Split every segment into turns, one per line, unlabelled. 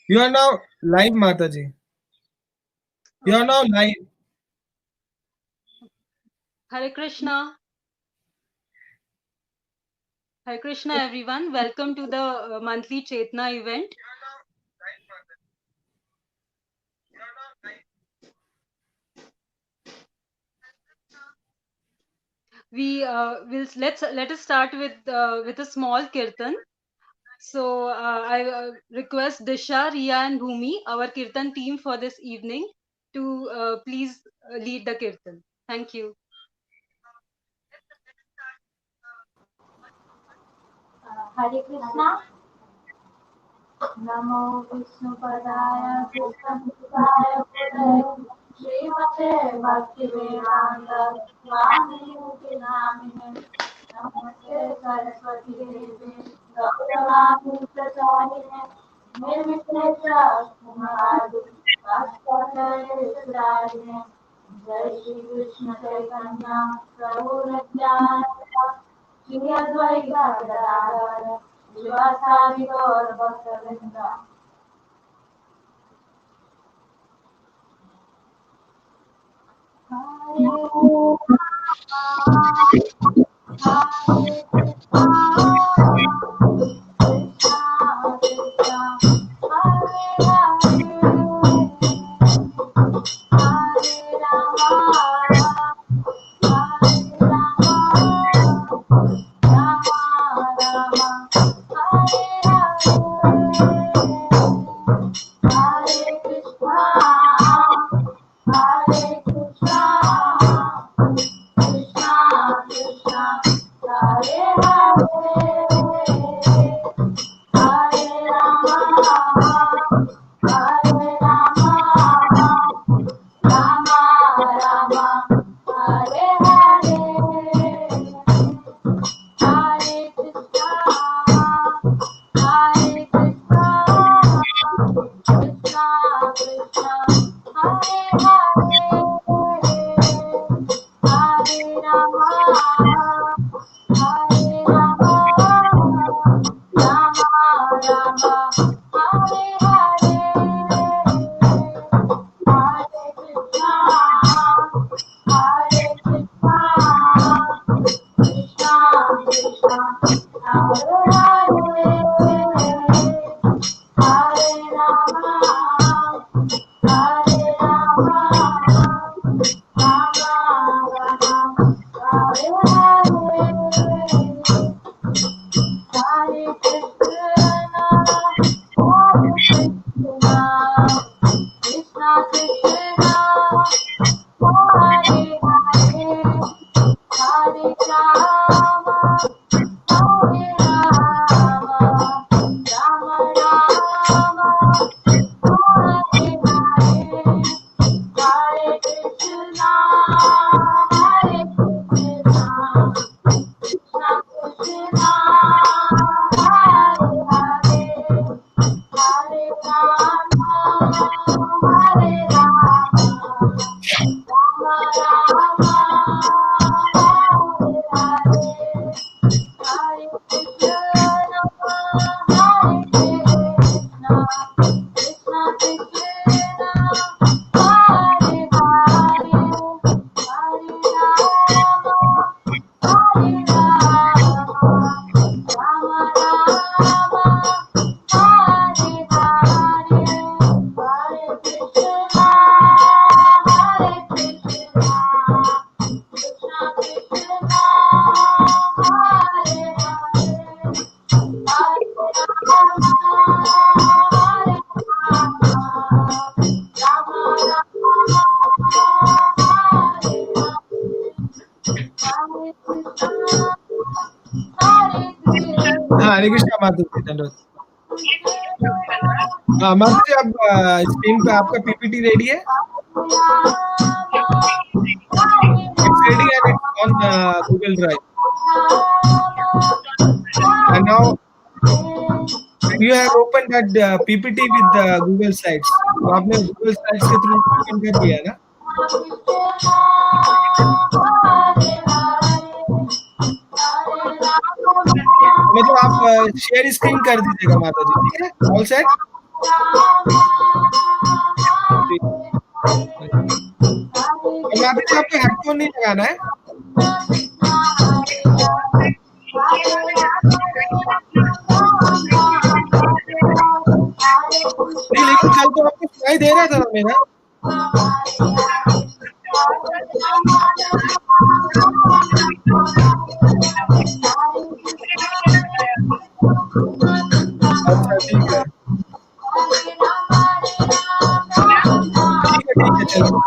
You are now live, Mataji. You are now live.
Hare Krishna. Hare Krishna, everyone. Welcome to the monthly Chetana event. Let us start with a small kirtan. So I request Disha, Riya, and Bhumi, our kirtan team for this evening, to please lead the kirtan. Thank you.
Hare Krishna. Namo Vishnu Padaya Krishna Srimate Bhaktivedanta Swami Namine Namaste Saraswati Devi Gaurani Pracharine Nirviklesha Kumari Vaskotayeswarine Jai Shri Krishna Chaitanya Prabhu Nityananda Shri Advaita Gadadhara Shivasari Gaur Bhaktavinda Hare
हरे कृष्णा माधुरी धन्यवाद। माधुरी, आप screen पे आपका PPT ready है? It's ready and it's on Google Drive. And now you have opened that PPT with Google Slides. तो आपने Google Slides के through open कर दिया ना? मतलब आप शेयर स्क्रीन कर दीजिएगा माता जी, ठीक है? All set? ठीक है। और यहाँ पे आपको हेडफोन नहीं लगाना है। नहीं, लेकिन कल तो आपको सुनाई दे रहा था ना मेरा। अच्छा ठीक है, ठीक है चलो।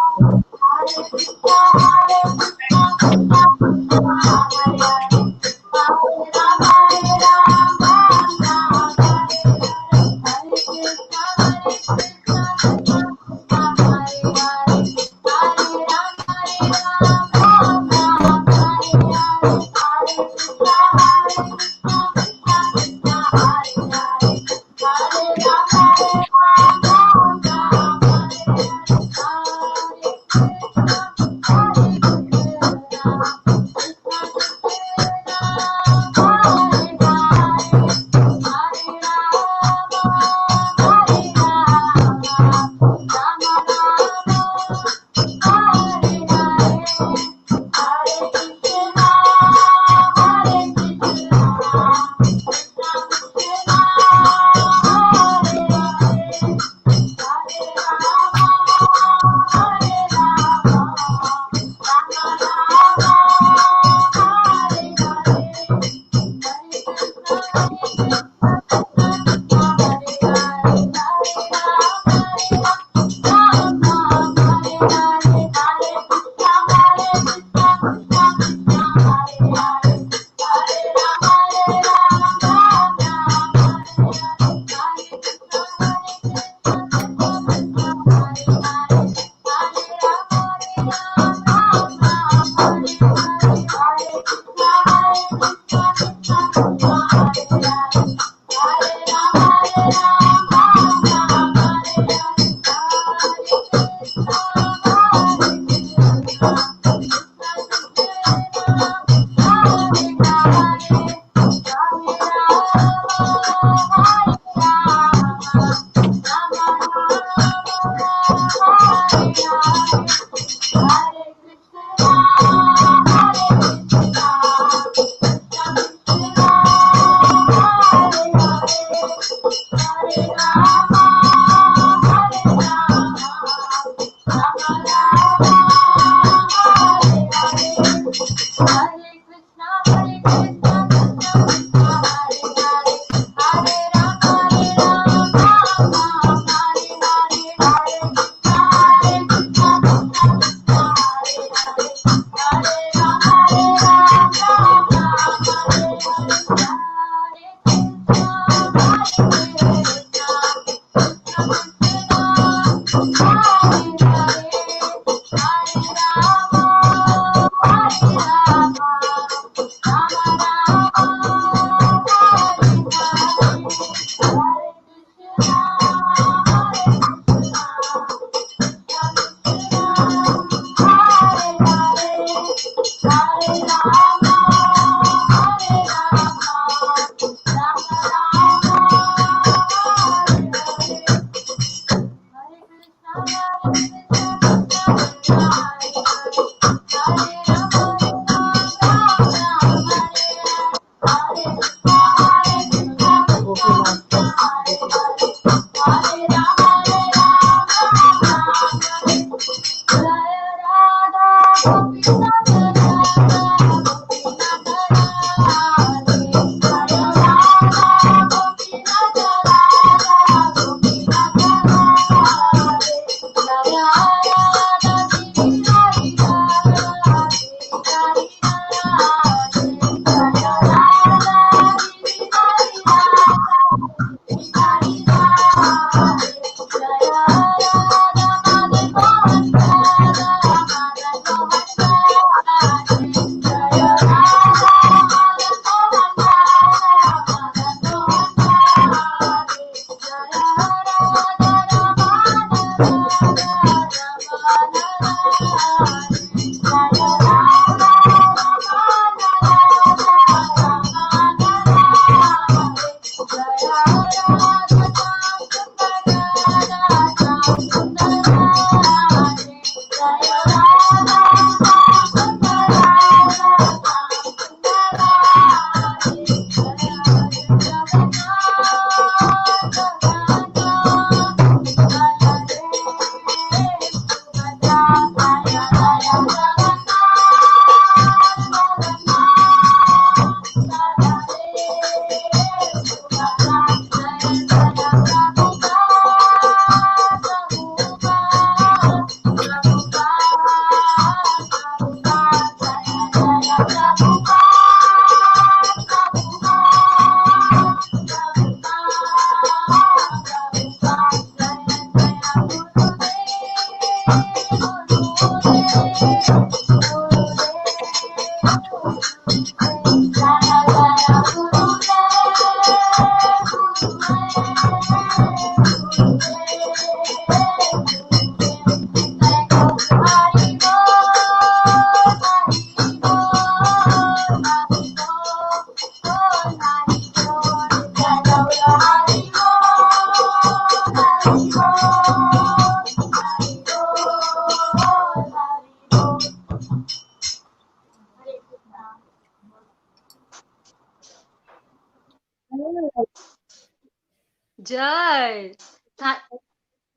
Jai. Tha-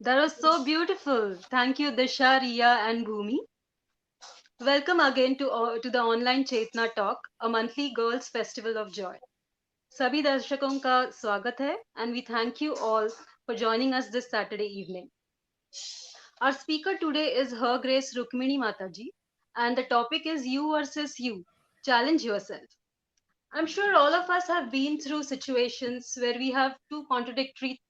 that was so beautiful. Thank you, Disha, Riya, and Bhumi. Welcome again to the online Chetna Talk, a monthly girls festival of joy. सभी दर्शकों का स्वागत है and we thank you all for joining us this Saturday evening. Our speaker today is Her Grace Rukmini Mataji and the topic is You versus You. Challenge yourself. I'm sure all of us have been through situations where we have two contradictory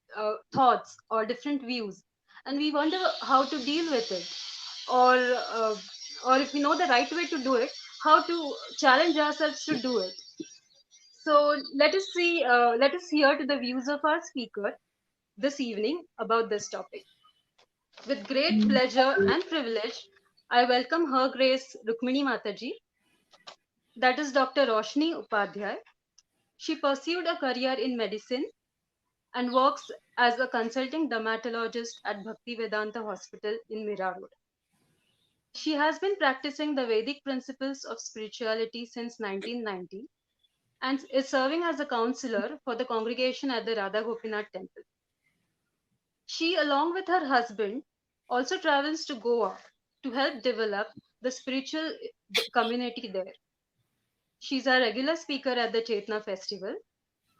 thoughts or different views and we wonder how to deal with it or uh, or if we know the right way to do it, how to challenge ourselves to do it. So let us hear to the views of our speaker this evening about this topic. With great pleasure and privilege, I welcome Her Grace Rukmini Mataji, that is Dr. Roshni Upadhyay. She pursued a career in medicine and works as a consulting dermatologist at Bhaktivedanta Hospital in Mira Road. She has been practicing the Vedic principles of spirituality since 1990 and is serving as a counselor for the congregation at the Radha Gopinath temple. She, along with her husband, also travels to Goa to help develop the spiritual community there. She's a regular speaker at the Chetna festival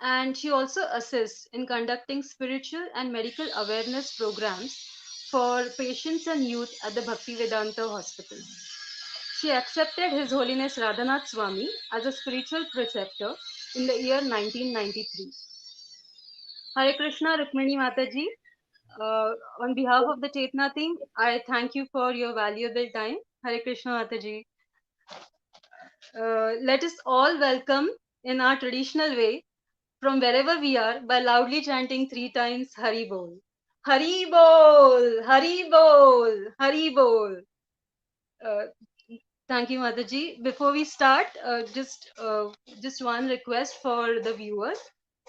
and she also assists in conducting spiritual and medical awareness programs for patients and youth at the Bhaktivedanta Hospital. She accepted His Holiness Radhanath Swami as a spiritual preceptor in the year 1993. Hare Krishna, Rukmini Mataji. On behalf of the Chetna team, I thank you for your valuable time. Hare Krishna Mataji. Let us all welcome in our traditional way from wherever we are by loudly chanting 3 times Hari Bol. Hari Bol! Hari Bol! Hari Bol! Uh, Thank you, Mataji. Before we start, just one request for the viewers.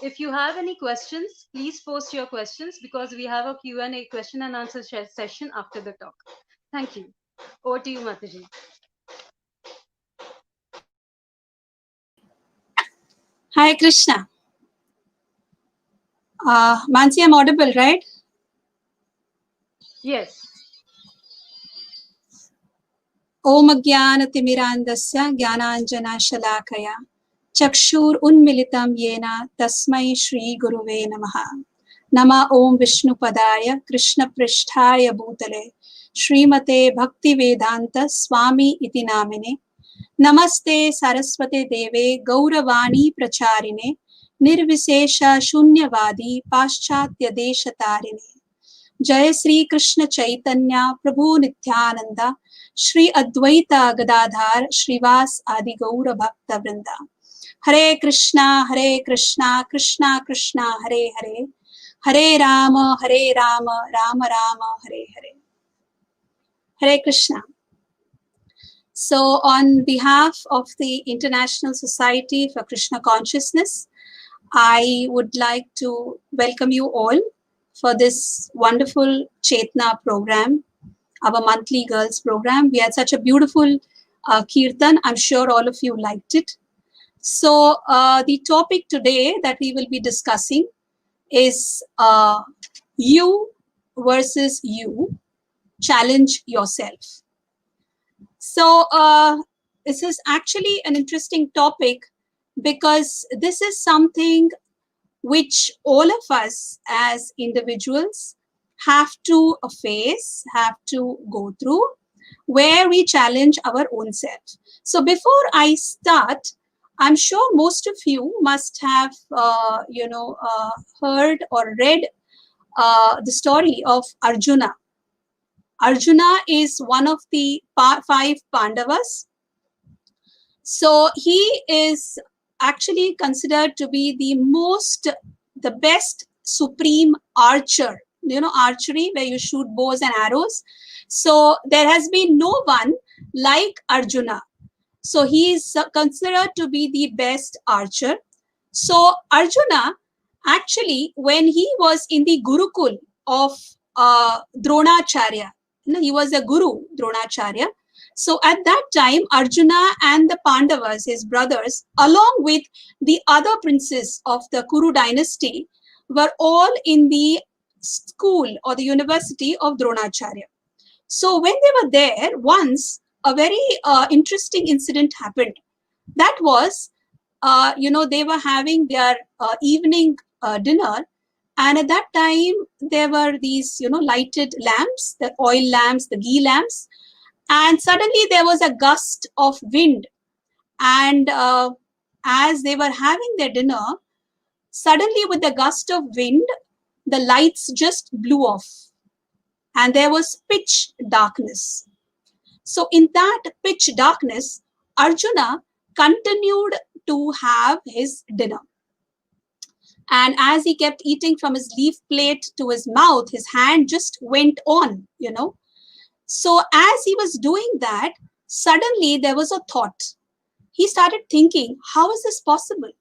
If you have any questions, please post your questions because we have a Q&A question and answer session after the talk. Thank you. Over to you, Mataji.
Hi, Krishna. Mansi, I'm audible, right?
Yes.
Om Ajnanatimirandasya Jnananjana Chakshur Unmilitam Yena Tasmai Shri Guruve Namaha. Nama Om Vishnu Padaya Krishna Pristhaya Bhutale Srimate Bhakti Vedanta Swami Iti Namine. Namaste Saraswate Deve Gauravani Pracharine Nirvisesha Shunyavadi Paschatya Deshatarine. जय श्री कृष्ण चैतन्य प्रभु नित्यानंद श्री अद्वैता गदाधार श्रीवास आदि गौर भक्त वृंदा. हरे Krishna Krishna Krishna Hare Hare Hare Ram Ram Ram Hare Hare. Hare Krishna. So on behalf of the International Society for Krishna Consciousness, I would like to welcome you all for this wonderful Chetna program, our monthly girls program. We had such a beautiful kirtan. I'm sure all of you liked it. So the topic today that we will be discussing is you versus you. Challenge yourself. So this is actually an interesting topic because this is something which all of us as individuals have to face, have to go through, where we challenge our own self. So before I start, I'm sure most of you must have, heard or read the story of Arjuna. Arjuna is one of the five Pandavas. So he is actually considered to be the best supreme archer. You know, archery, where you shoot bows and arrows. So there has been no one like Arjuna. So he is considered to be the best archer. So Arjuna, actually, when he was in the Gurukul of Dronacharya, he was a guru, Dronacharya. So at that time, Arjuna and the Pandavas, his brothers, along with the other princes of the Kuru dynasty, were all in the school or the university of Dronacharya. So when they were there, once a very interesting incident happened. That was, they were having their evening dinner, and at that time there were these, lighted lamps, the oil lamps, the ghee lamps, and suddenly there was a gust of wind, and as they were having their dinner, suddenly with the gust of wind, the lights just blew off, and there was pitch darkness. So in that pitch darkness, Arjuna continued to have his dinner. And as he kept eating from his leaf plate to his mouth, his hand just went on, So as he was doing that, suddenly there was a thought. He started thinking, how is this possible?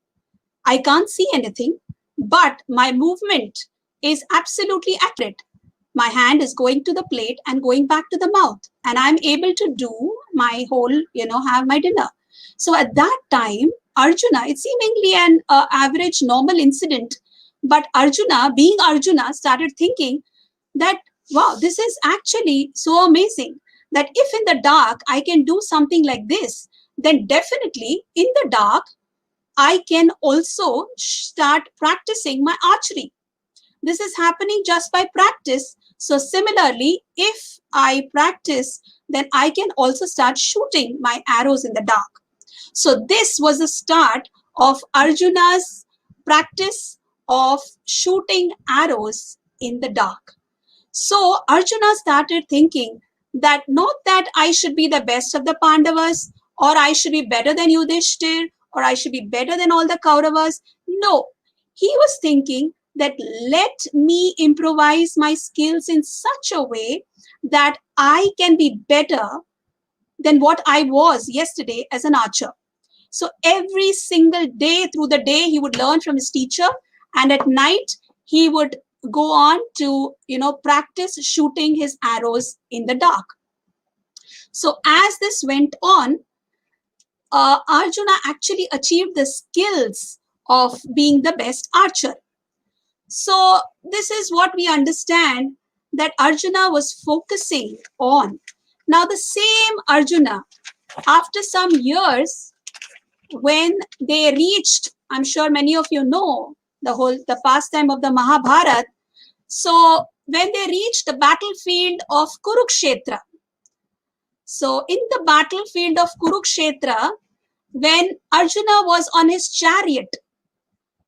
I can't see anything, but my movement is absolutely accurate. My hand is going to the plate and going back to the mouth, and I'm able to do my whole, have my dinner. So at that time, Arjuna, it's seemingly an average normal incident, but Arjuna, being Arjuna, started thinking that, wow, this is actually so amazing that if in the dark I can do something like this, then definitely in the dark, I can also start practicing my archery. This is happening just by practice. So similarly, if I practice, then I can also start shooting my arrows in the dark. So this was the start of Arjuna's practice of shooting arrows in the dark. So Arjuna started thinking that not that I should be the best of the Pandavas, or I should be better than Yudhishthir, or I should be better than all the Kauravas. No, he was thinking that let me improvise my skills in such a way that I can be better than what I was yesterday as an archer. So every single day through the day, he would learn from his teacher, and at night he would go on to, practice shooting his arrows in the dark. So as this went on, Arjuna actually achieved the skills of being the best archer. So this is what we understand that Arjuna was focusing on. Now the same Arjuna, after some years, when they reached, I'm sure many of you know the pastime of the Mahabharata. So when they reached the battlefield of Kurukshetra, so in the battlefield of Kurukshetra, when Arjuna was on his chariot,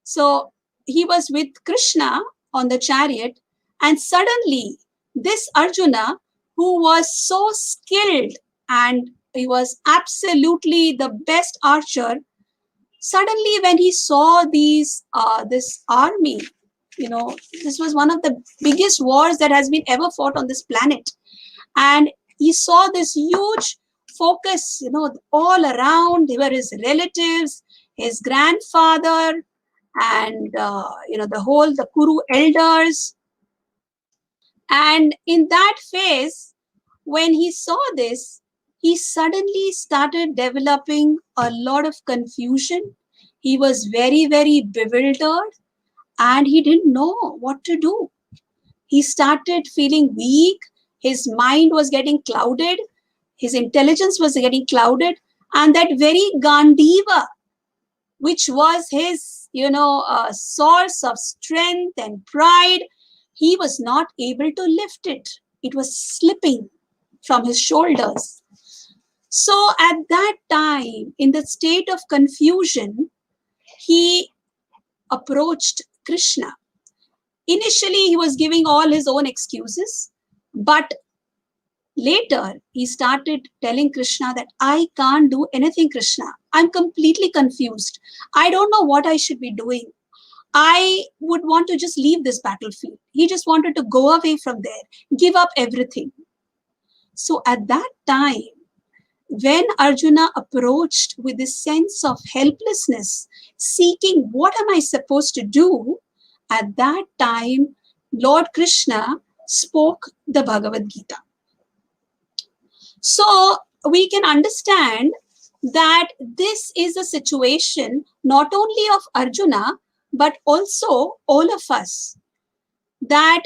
so he was with Krishna on the chariot, and suddenly this Arjuna, who was so skilled and he was absolutely the best archer, suddenly when he saw this army, this was one of the biggest wars that has been ever fought on this planet, and he saw this huge focus, all around. They were his relatives, his grandfather, and the Kuru elders. And in that phase, when he saw this, he suddenly started developing a lot of confusion. He was very, very bewildered, and he didn't know what to do. He started feeling weak. His mind was getting clouded. His intelligence was getting clouded. And that very Gandiva, which was his, source of strength and pride, he was not able to lift it. It was slipping from his shoulders. So at that time, in the state of confusion, he approached Krishna. Initially, he was giving all his own excuses, but Later, he started telling Krishna that I can't do anything, Krishna. I'm completely confused. I don't know what I should be doing. I would want to just leave this battlefield. He just wanted to go away from there, give up everything. So at that time, when Arjuna approached with this sense of helplessness, seeking what am I supposed to do, at that time, Lord Krishna spoke the Bhagavad Gita. So we can understand that this is a situation not only of Arjuna, but also all of us, that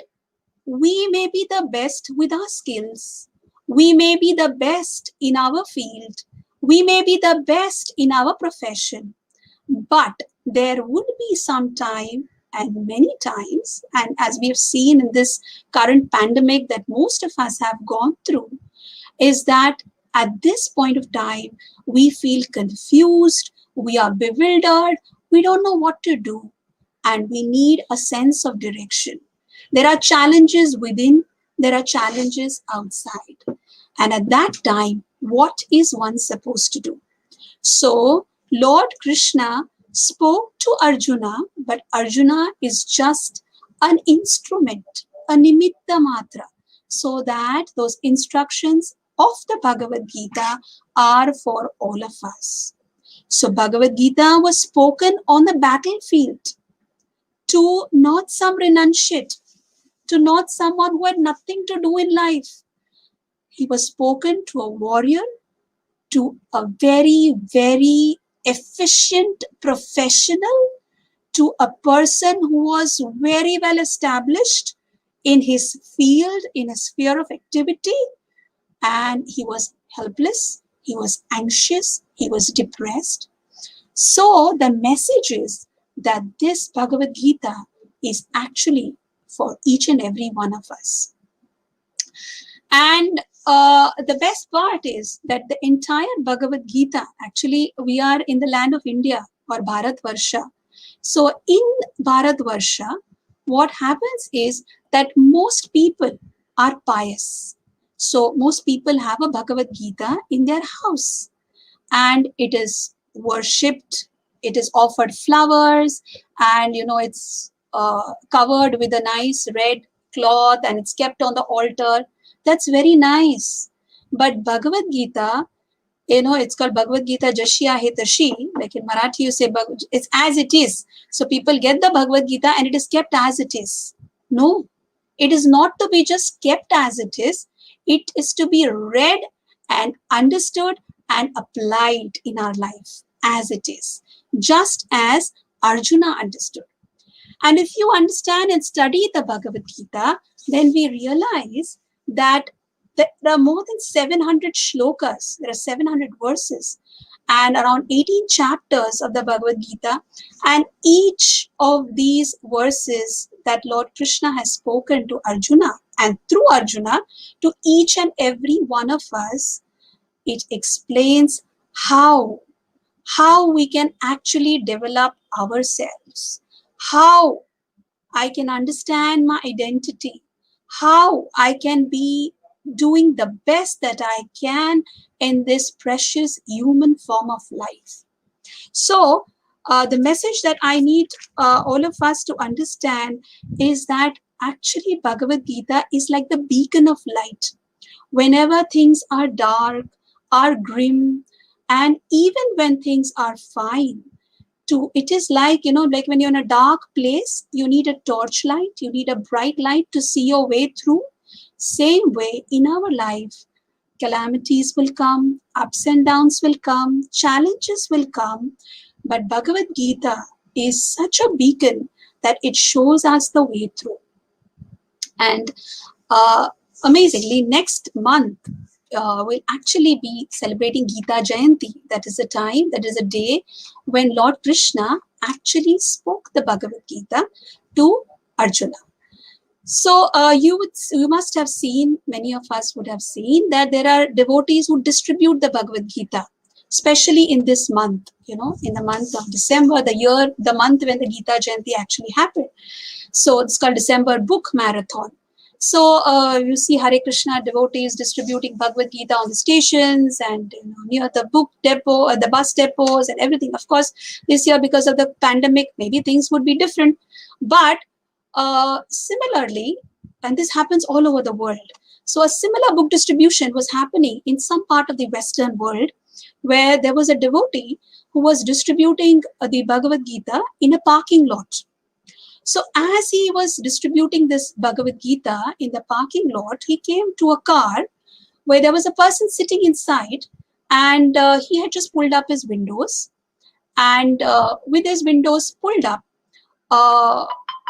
we may be the best with our skills. We may be the best in our field. We may be the best in our profession. But there would be some time, and many times, and as we've seen in this current pandemic that most of us have gone through, is that at this point of time, we feel confused, we are bewildered, we don't know what to do, and we need a sense of direction. There are challenges within, there are challenges outside. And at that time, what is one supposed to do? So, Lord Krishna spoke to Arjuna, but Arjuna is just an instrument, a nimitta matra, so that those instructions of the Bhagavad Gita are for all of us. So, Bhagavad Gita was spoken on the battlefield to not some renunciate, to not someone who had nothing to do in life. He was spoken to a warrior, to a very, very efficient professional, to a person who was very well established in his field, in his sphere of activity, and he was helpless, he was anxious, he was depressed. So the message is that this Bhagavad Gita is actually for each and every one of us. And the best part is that the entire Bhagavad Gita, actually, we are in the land of India or Bharatvarsha. So in Bharatvarsha, what happens is that most people are pious. So most people have a Bhagavad Gita in their house, and it is worshipped, it is offered flowers, and it's covered with a nice red cloth, and it's kept on the altar. That's very nice. But Bhagavad Gita, it's called Bhagavad Gita Jashi Ahe Tashi. Like in Marathi, you say it's as it is. So people get the Bhagavad Gita and it is kept as it is. No, it is not to be just kept as it is. It is to be read and understood and applied in our life as it is, just as Arjuna understood. And if you understand and study the Bhagavad Gita, then we realize that there are more than 700 shlokas, there are 700 verses, and around 18 chapters of the Bhagavad Gita. And each of these verses that Lord Krishna has spoken to Arjuna, and through Arjuna to each and every one of us, it explains how we can actually develop ourselves, how I can understand my identity, how I can be doing the best that I can in this precious human form of life. So, the message that I need all of us to understand is that actually Bhagavad Gita is like the beacon of light. Whenever things are dark, are grim, and even when things are fine, it is like, like when you're in a dark place, you need a torchlight, you need a bright light to see your way through. Same way in our life, calamities will come, ups and downs will come, challenges will come, but Bhagavad Gita is such a beacon that it shows us the way through. And amazingly, next month, we'll actually be celebrating Gita Jayanti. That is a day when Lord Krishna actually spoke the Bhagavad Gita to Arjuna. So you must have seen, many of us would have seen, that there are devotees who distribute the Bhagavad Gita, especially in this month, in the month of December, the month when the Gita Jayanti actually happened. So it's called December Book Marathon. So you see Hare Krishna devotees distributing Bhagavad Gita on the stations and near the book depot, the bus depots and everything. Of course, this year because of the pandemic, maybe things would be different. But similarly, and this happens all over the world. So a similar book distribution was happening in some part of the Western world, where there was a devotee who was distributing the Bhagavad Gita in a parking lot. So as he was distributing this Bhagavad Gita in the parking lot, he came to a car where there was a person sitting inside, and he had just pulled up his windows. And with his windows pulled up,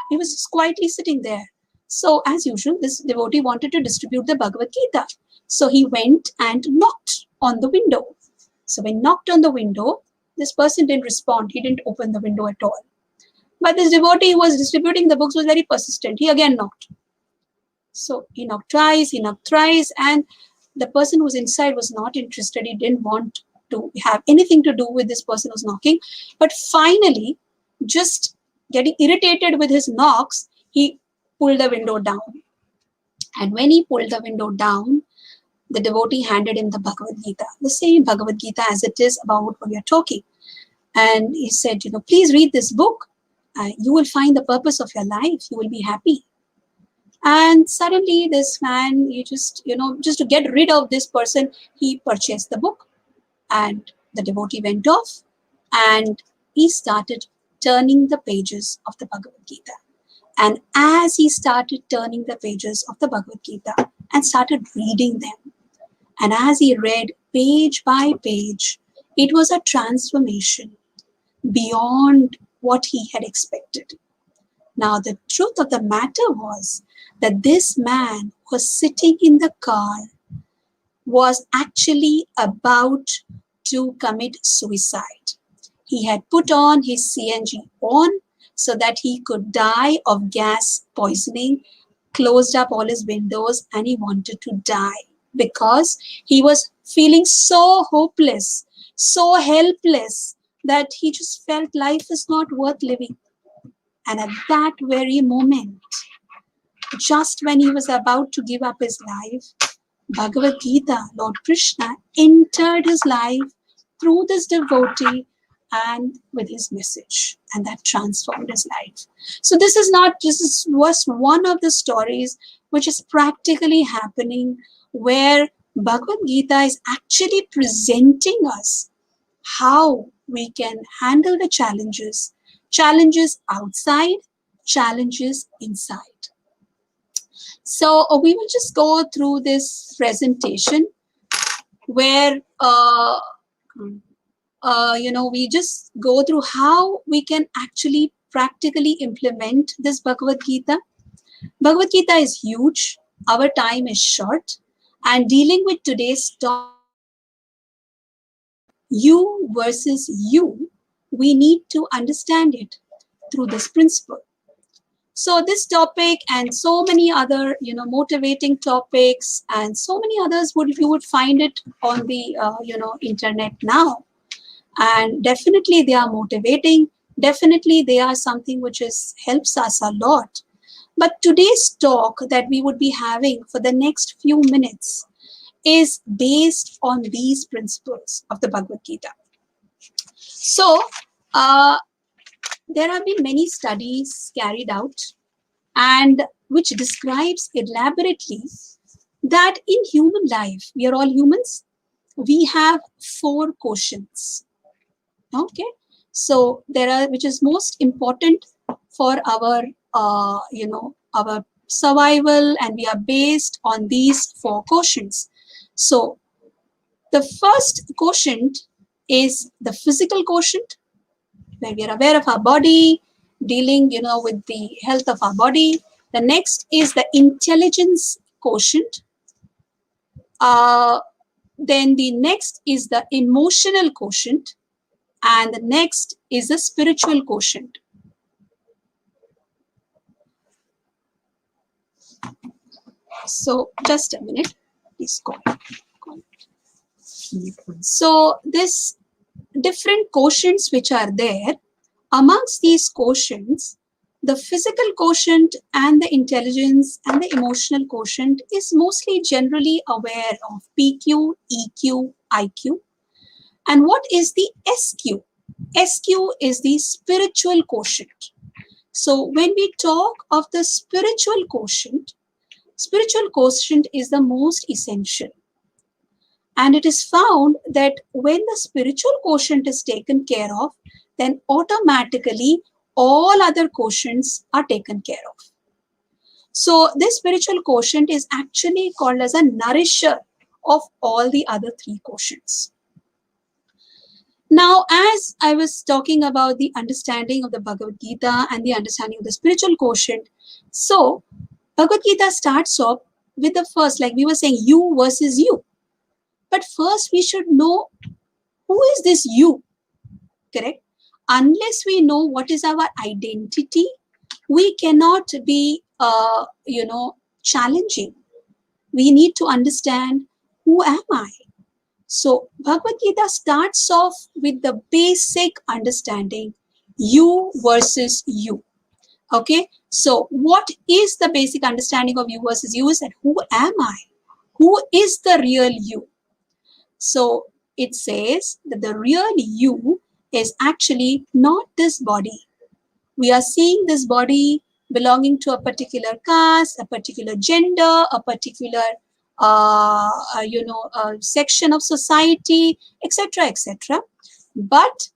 he was just quietly sitting there. So as usual, this devotee wanted to distribute the Bhagavad Gita. So he went and knocked on the window. So when knocked on the window, this person didn't respond. He didn't open the window at all. But this devotee who was distributing the books was very persistent. He again knocked. So he knocked twice, he knocked thrice, and the person who was inside was not interested. He didn't want to have anything to do with this person who's knocking. But finally, just getting irritated with his knocks, he pulled the window down. And when he pulled the window down, the devotee handed him the Bhagavad Gita, the same Bhagavad Gita as it is about what we are talking. And he said, please read this book. You will find the purpose of your life. You will be happy. And suddenly this man, just to get rid of this person, he purchased the book. And the devotee went off and he started turning the pages of the Bhagavad Gita. And as he started turning the pages of the Bhagavad Gita and started reading them, and as he read page by page, it was a transformation beyond what he had expected. Now, the truth of the matter was that this man was sitting in the car, was actually about to commit suicide. He had put on his CNG on so that he could die of gas poisoning, closed up all his windows, and he wanted to die because he was feeling so hopeless, so helpless, that he just felt life is not worth living. And at that very moment, just when he was about to give up his life, Bhagavad Gita, Lord Krishna, entered his life through this devotee and with his message, and that transformed his life. So this was one of the stories which is practically happening, where Bhagavad Gita is actually presenting us how we can handle the challenges outside, challenges inside. So we will just go through this presentation where we just go through how we can actually practically implement this Bhagavad Gita. Bhagavad Gita is huge. Our time is short, and dealing with today's topic, you versus you, we need to understand it through this principle. So this topic and so many other, motivating topics and so many others you would find it on the, internet now. And definitely they are motivating. Definitely they are something which helps us a lot. But today's talk that we would be having for the next few minutes is based on these principles of the Bhagavad Gita. So there have been many studies carried out and which describes elaborately that in human life, we are all humans, we have 4 quotients. Okay, so there are, which is most important for our, our survival, and we are based on these 4 quotients. So the first quotient is the physical quotient, where we are aware of our body, dealing, with the health of our body. The next is the intelligence quotient. Then the next is the emotional quotient. And the next is the spiritual quotient. So just a minute, please go. So this different quotients which are there, amongst these quotients, The physical quotient and the intelligence and the emotional quotient is mostly generally aware of PQ, EQ, IQ. And what is the SQ? SQ is the spiritual quotient. So when we talk of the spiritual quotient is the most essential. And it is found that when the spiritual quotient is taken care of, then automatically all other quotients are taken care of. So this spiritual quotient is actually called as a nourisher of all the other three quotients. Now, as I was talking about the understanding of the Bhagavad Gita and the understanding of the spiritual quotient, so Bhagavad Gita starts off with the first, like we were saying, you versus you. But first we should know who is this you, correct? Unless we know what is our identity, we cannot be, challenging. We need to understand, who am I? So Bhagavad Gita starts off with the basic understanding, you versus you. Okay, so what is the basic understanding of you versus you is that who am I? Who is the real you? So it says that the real you is actually not this body. We are seeing this body belonging to a particular caste, a particular gender, a particular section of society, etc., etc. But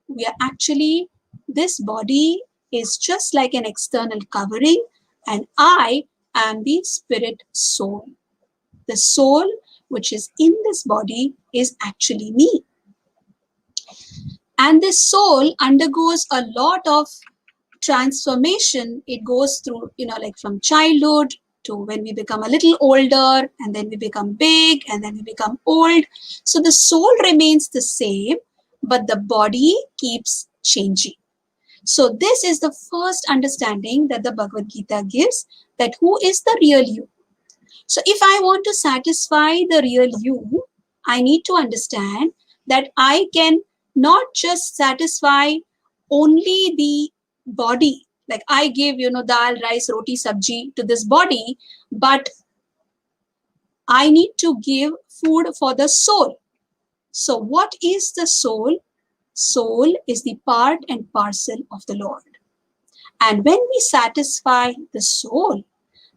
we are actually, this body is just like an external covering, and I am the spirit soul. The soul which is in this body is actually me. And this soul undergoes a lot of transformation. It goes through, like from childhood to when we become a little older, and then we become big, and then we become old. So the soul remains the same, but the body keeps changing. So this is the first understanding that the Bhagavad Gita gives, that who is the real you. So if I want to satisfy the real you, I need to understand that I can not just satisfy only the body. Like I give, dal, rice, roti, sabji to this body, but I need to give food for the soul. So what is the soul? Soul is the part and parcel of the Lord. And when we satisfy the soul,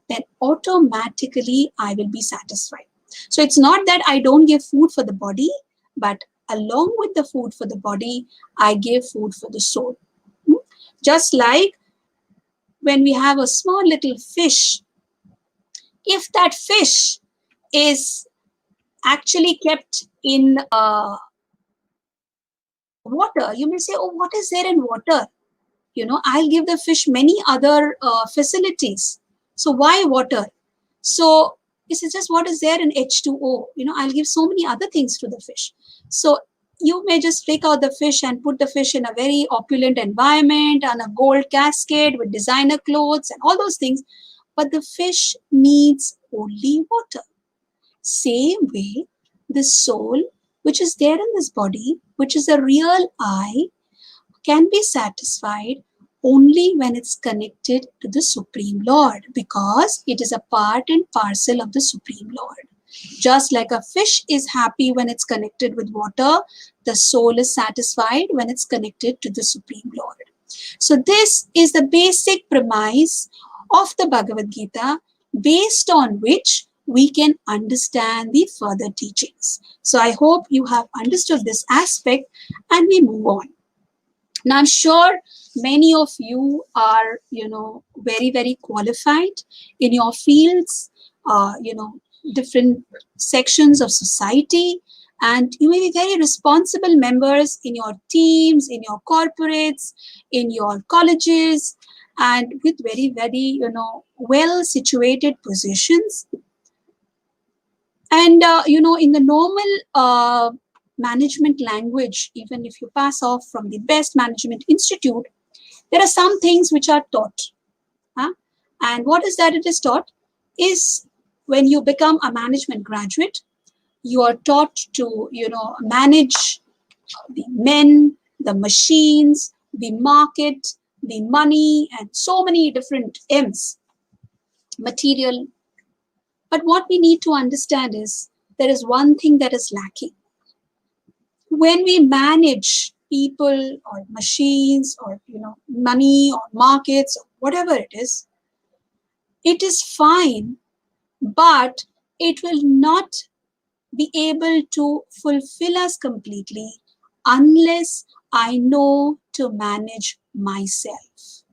then automatically I will be satisfied. So it's not that I don't give food for the body, but along with the food for the body, I give food for the soul. Just like when we have a small little fish, if that fish is actually kept in water, you may say, oh, what is there in water? I'll give the fish many other facilities. So why water? So this is just what is there in H2O. I'll give so many other things to the fish. So you may just take out the fish and put the fish in a very opulent environment on a gold cascade with designer clothes and all those things. But the fish needs only water. Same way, the soul, which is there in this body, which is a real I, can be satisfied only when it's connected to the Supreme Lord, because it is a part and parcel of the Supreme Lord. Just like a fish is happy when it's connected with water, the soul is satisfied when it's connected to the Supreme Lord. So this is the basic premise of the Bhagavad Gita, based on which we can understand the further teachings. So I hope you have understood this aspect, and we move on. Now, I'm sure many of you are, very, very qualified in your fields, different sections of society, and you may be very responsible members in your teams, in your corporates, in your colleges, and with very, very, well situated positions. And, in the normal management language, even if you pass off from the best management institute, there are some things which are taught. And what is that it is taught is, when you become a management graduate, you are taught to, manage the men, the machines, the market, the money, and so many different M's, material. But what we need to understand is there is one thing that is lacking. When we manage people or machines or money or markets or whatever it is fine, but it will not be able to fulfill us completely unless I know to manage myself.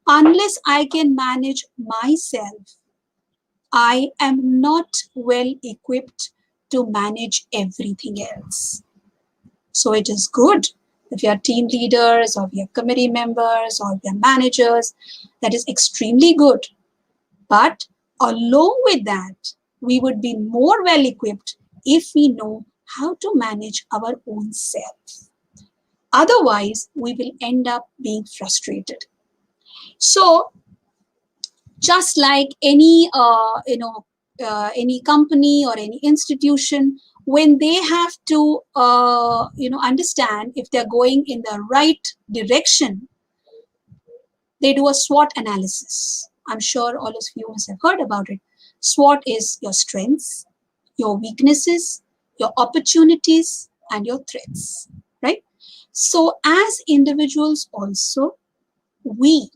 Unless I can manage myself, I am not well equipped to manage everything else. So it is good if you are team leaders or we are committee members or we are managers. That is extremely good. But along with that, we would be more well equipped if we know how to manage our own self. Otherwise, we will end up being frustrated. So, just like any any company or any institution, when they have to understand if they're going in the right direction, they do a SWOT analysis. I'm sure all of you must have heard about it. SWOT is your strengths, your weaknesses, your opportunities, and your threats, right? So as individuals also, we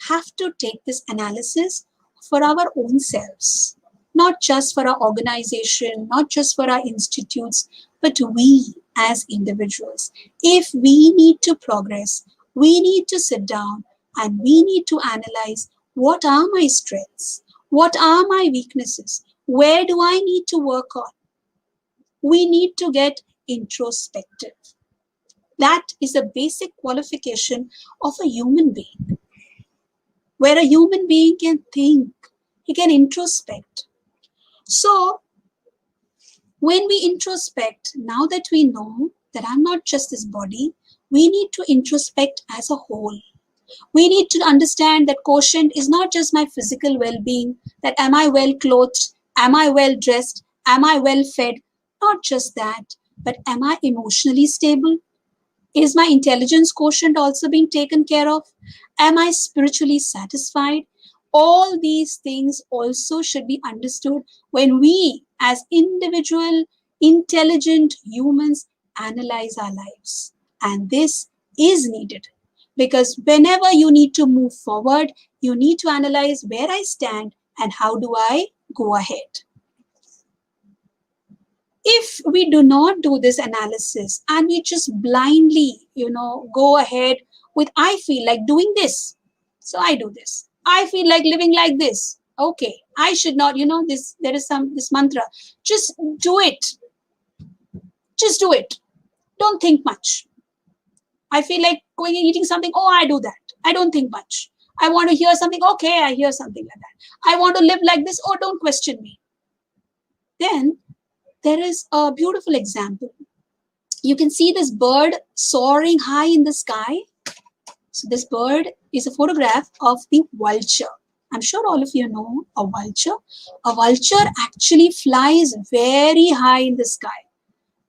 have to take this analysis for our own selves, not just for our organization, not just for our institutes, but we as individuals. If we need to progress, we need to sit down and we need to analyze what are my strengths, what are my weaknesses, where do I need to work on. We need to get introspective. That is a basic qualification of a human being, where a human being can think, he can introspect. So when we introspect, now that we know that I'm not just this body, we need to introspect as a whole. We need to understand that quotient is not just my physical well-being, that am I well clothed, am I well dressed, am I well fed, not just that, but am I emotionally stable? Is my intelligence quotient also being taken care of? Am I spiritually satisfied? All these things also should be understood when we, as individual, intelligent humans, analyze our lives. And this is needed because whenever you need to move forward, you need to analyze where I stand and how do I go ahead. If we do not do this analysis and we just blindly, go ahead with, I feel like doing this, so I do this. I feel like living like this. Okay, I should not, there is this mantra. Just do it. Just do it. Don't think much. I feel like going and eating something. Oh, I do that. I don't think much. I want to hear something. Okay, I hear something like that. I want to live like this. Oh, don't question me. Then there is a beautiful example. You can see this bird soaring high in the sky. So this bird is a photograph of the vulture. I'm sure all of you know a vulture. A vulture actually flies very high in the sky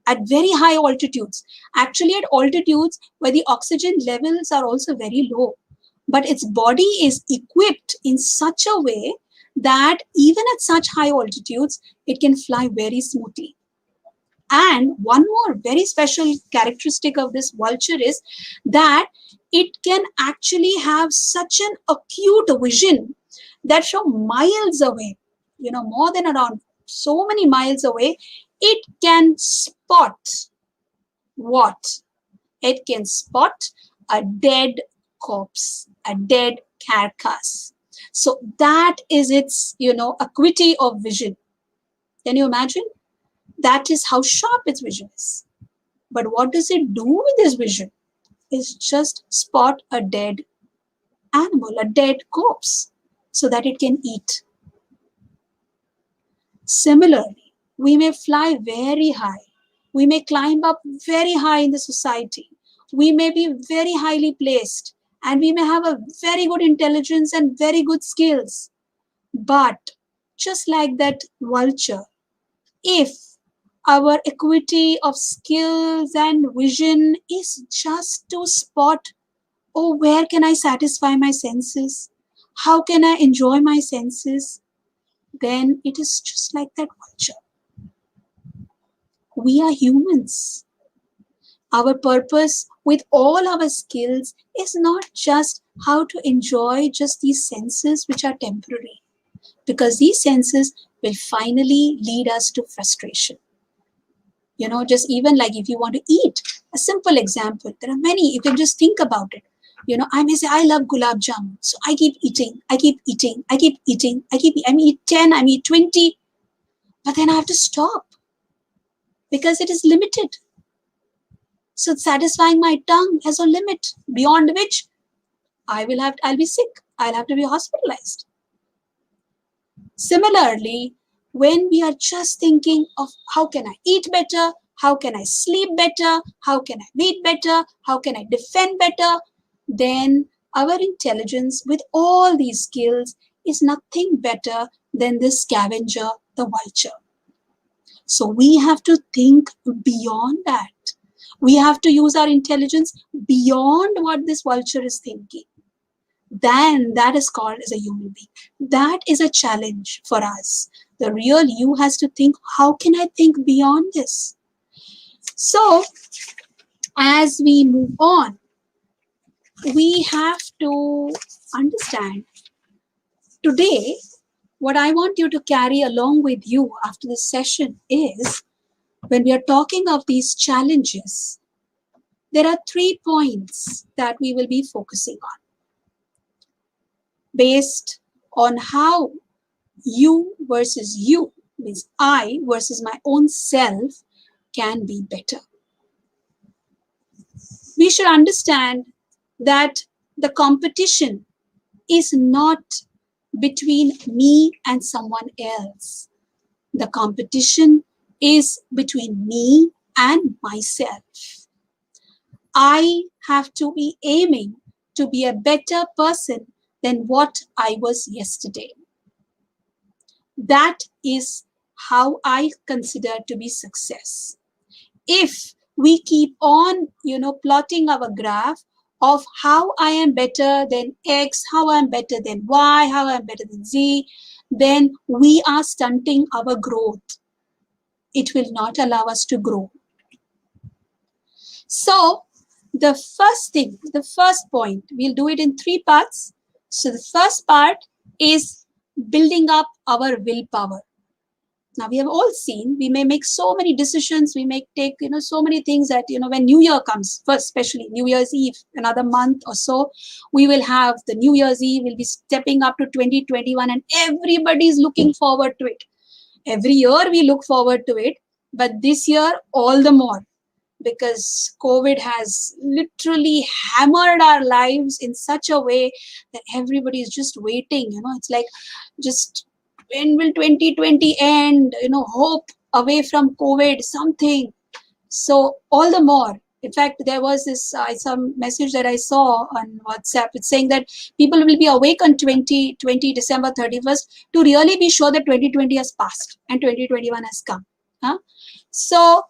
at very high altitudes. Actually at altitudes where the oxygen levels are also very low. But its body is equipped in such a way that even at such high altitudes, it can fly very smoothly. And one more very special characteristic of this vulture is that it can actually have such an acute vision that from miles away, more than around so many miles away, it can spot what? It can spot a dead corpse, a dead carcass. So that is its, acuity of vision. Can you imagine? That is how sharp its vision is. But what does it do with this vision? It's just spot a dead animal, a dead corpse, so that it can eat. Similarly, we may fly very high. We may climb up very high in the society. We may be very highly placed and we may have a very good intelligence and very good skills. But just like that vulture, if our equity of skills and vision is just to spot oh, where can I satisfy my senses? How can I enjoy my senses? Then it is just like that vulture. We are humans. Our purpose with all our skills is not just how to enjoy just these senses which are temporary, because these senses will finally lead us to frustration. You know, just even like if you want to eat, a simple example, there are many, you can just think about it. You know, I may say, I love gulab jamun. So I keep eating, I keep eating, I keep eating, I eat 10, I eat 20, but then I have to stop because it is limited. So satisfying my tongue has a limit beyond which I'll be sick. I'll have to be hospitalized. Similarly, when we are just thinking of how can I eat better, how can I sleep better, how can I read better, how can I defend better, then our intelligence with all these skills is nothing better than this scavenger, the vulture. So we have to think beyond that. We have to use our intelligence beyond what this vulture is thinking. Then that is called as a human being. That is a challenge for us. The real you has to think, how can I think beyond this? So as we move on, we have to understand today, what I want you to carry along with you after this session is, when we are talking of these challenges, there are 3 points that we will be focusing on based on how you versus you, means I versus my own self, can be better. We should understand that the competition is not between me and someone else. The competition is between me and myself. I have to be aiming to be a better person than what I was yesterday. That is how I consider to be success. If we keep on, plotting our graph of how I am better than X, how I am better than Y, how I am better than Z, then we are stunting our growth. It will not allow us to grow. So the first point, we'll do it in 3 parts. So the first part is building up our willpower. Now we have all seen, we may make so many decisions, we may take, so many things that, when New Year comes, first, especially New Year's Eve, another month or so, we will have the New Year's Eve, we'll be stepping up to 2021 and everybody's looking forward to it. Every year we look forward to it, but this year all the more, because COVID has literally hammered our lives in such a way that everybody is just waiting. It's like, just when will 2020 end? Hope away from COVID, something. So all the more. In fact, there was this some message that I saw on WhatsApp. It's saying that people will be awake on 2020, December 31st, to really be sure that 2020 has passed and 2021 has come. So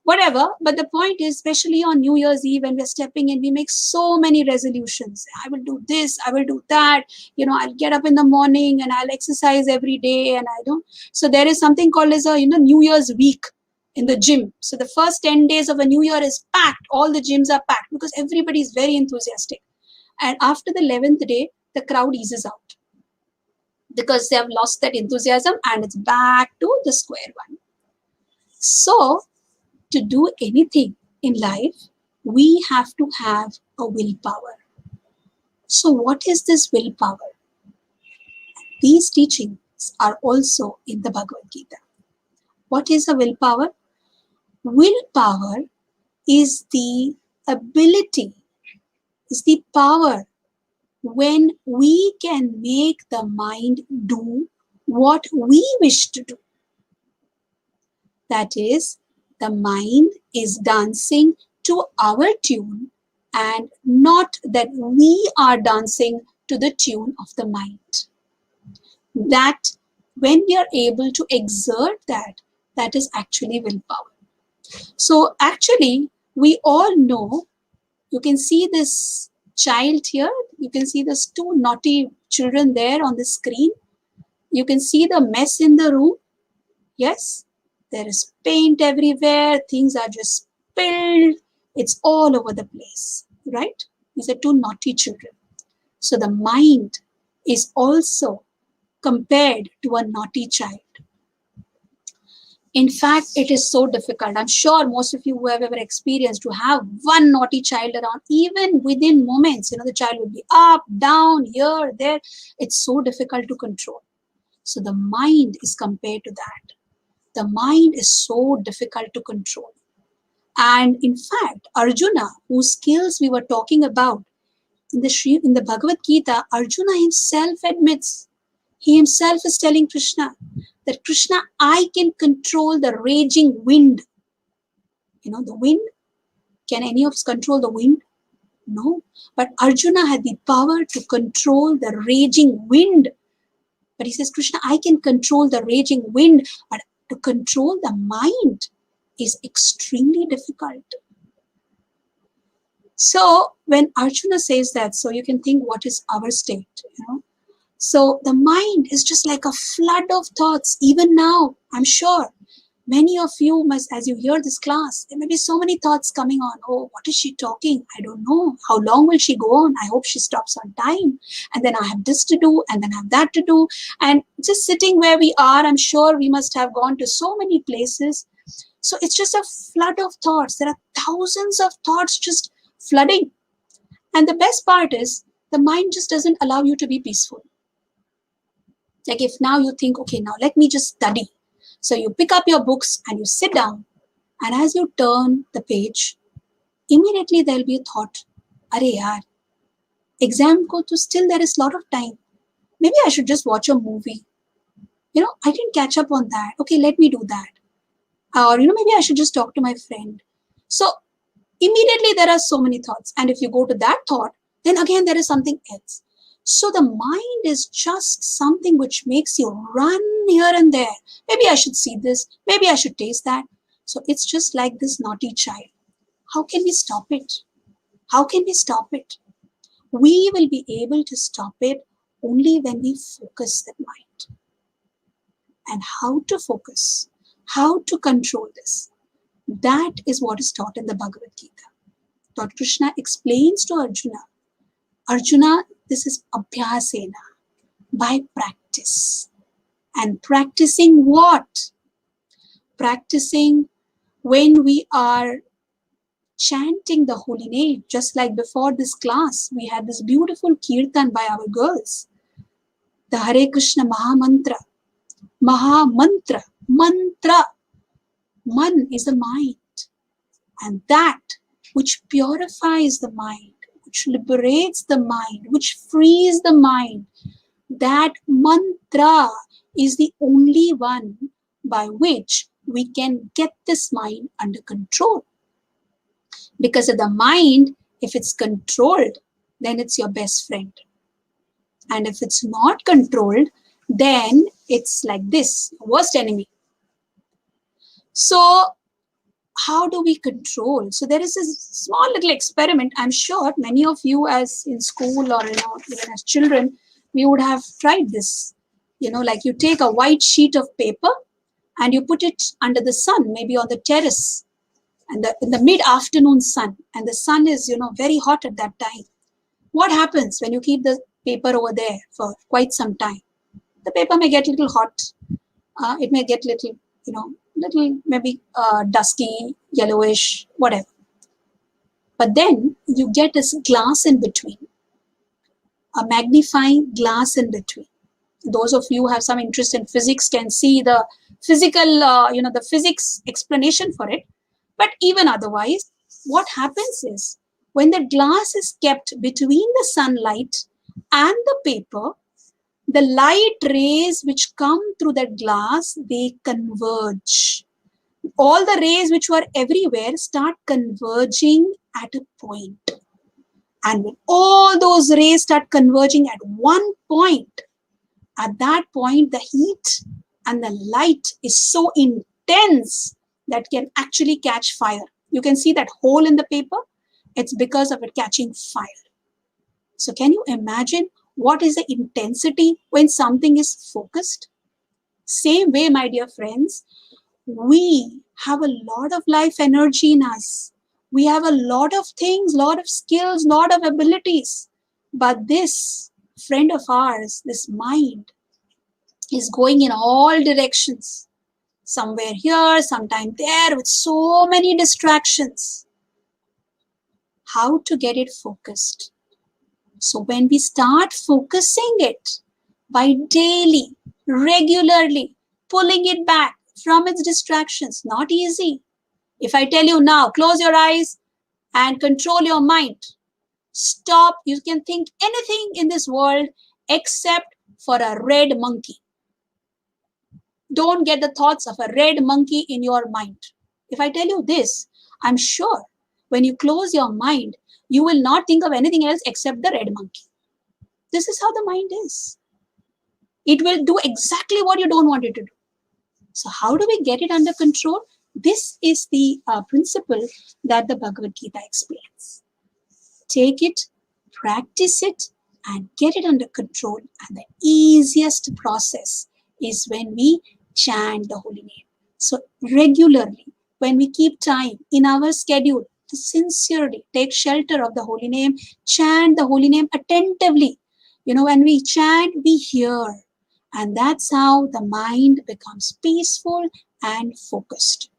whatever, but the point is, especially on New Year's Eve, when we're stepping in, we make so many resolutions. I will do this, I will do that, I'll get up in the morning and I'll exercise every day, and I don't. So there is something called as a New Year's week in the gym. So the first 10 days of a new year is packed. All the gyms are packed because everybody is very enthusiastic. And after the 11th day, the crowd eases out because they have lost that enthusiasm and it's back to the square one. So to do anything in life, we have to have a willpower. So what is this willpower? These teachings are also in the Bhagavad Gita. What is a willpower? Willpower is the ability, is the power when we can make the mind do what we wish to do. That is, the mind is dancing to our tune and not that we are dancing to the tune of the mind. That when we are able to exert that, that is actually willpower. So actually, we all know, you can see this child here. You can see there's two naughty children there on the screen. You can see the mess in the room. Yes, there is paint everywhere. Things are just spilled. It's all over the place, right? These are two naughty children. So the mind is also compared to a naughty child. In fact, it is so difficult. I'm sure most of you who have ever experienced to have one naughty child around, even within moments, the child will be up, down, here, there. It's so difficult to control. So the mind is compared to that. The mind is so difficult to control. And in fact, Arjuna, whose skills we were talking about, in the Bhagavad Gita, Arjuna himself admits, he himself is telling Krishna that Krishna, I can control the raging wind. The wind. Can any of us control the wind? No. But Arjuna had the power to control the raging wind. But he says, Krishna, I can control the raging wind, but to control the mind is extremely difficult. So when Arjuna says that, so you can think, what is our state? So the mind is just like a flood of thoughts. Even now, I'm sure many of you must, as you hear this class, there may be so many thoughts coming on. Oh, what is she talking? I don't know. How long will she go on? I hope she stops on time. And then I have this to do, and then I have that to do. And just sitting where we are, I'm sure we must have gone to so many places. So it's just a flood of thoughts. There are thousands of thoughts just flooding. And the best part is, the mind just doesn't allow you to be peaceful. Like if now you think, okay, now let me just study. So you pick up your books and you sit down, and as you turn the page, immediately there'll be a thought, Are yaar, exam ko to still there is a lot of time. Maybe I should just watch a movie. I didn't catch up on that. Okay, let me do that. Or, maybe I should just talk to my friend. So immediately there are so many thoughts. And if you go to that thought, then again there is something else. So the mind is just something which makes you run here and there. Maybe I should see this. Maybe I should taste that. So it's just like this naughty child. How can we stop it? How can we stop it? We will be able to stop it only when we focus the mind. And how to focus, how to control this, that is what is taught in the Bhagavad Gita. Lord Krishna explains to Arjuna, this is abhyasena, by practice. And practicing what? Practicing when we are chanting the holy name. Just like before this class, we had this beautiful kirtan by our girls. The Hare Krishna Mahamantra. Mahamantra. Mantra. Man is the mind. And that which purifies the mind, which liberates the mind, which frees the mind, that mantra is the only one by which we can get this mind under control. Because of the mind, if it's controlled, then it's your best friend. And if it's not controlled, then it's like this, worst enemy. So how do we control? So there is a small little experiment. I'm sure many of you as in school or even as children, we would have tried this. Like you take a white sheet of paper and you put it under the sun, maybe on the terrace, and in the mid-afternoon sun, and the sun is very hot at that time. What happens when you keep the paper over there for quite some time? The paper may get a little hot. It may get little maybe dusky, yellowish, whatever. But then you get this glass in between, a magnifying glass in between. Those of you who have some interest in physics can see the physical, the physics explanation for it. But even otherwise, what happens is when the glass is kept between the sunlight and the paper, the light rays which come through that glass, they converge. All the rays which were everywhere start converging at a point. And when all those rays start converging at one point, at that point, the heat and the light is so intense that can actually catch fire. You can see that hole in the paper. It's because of it catching fire. So can you imagine what is the intensity when something is focused? Same way, my dear friends, we have a lot of life energy in us. We have a lot of things, lot of skills, lot of abilities. But this friend of ours, this mind, is going in all directions. Somewhere here, sometime there, with so many distractions. How to get it focused? So when we start focusing it by daily, regularly, pulling it back from its distractions, not easy. If I tell you now, close your eyes and control your mind. Stop. You can think anything in this world except for a red monkey. Don't get the thoughts of a red monkey in your mind. If I tell you this, I'm sure when you close your mind, you will not think of anything else except the red monkey. This is how the mind is. It will do exactly what you don't want it to do. So how do we get it under control? This is the principle that the Bhagavad Gita explains. Take it, practice it, and get it under control. And the easiest process is when we chant the holy name. So regularly, when we keep time in our schedule to sincerely take shelter of the holy name, chant the holy name attentively. When we chant, we hear. And that's how the mind becomes peaceful and focused.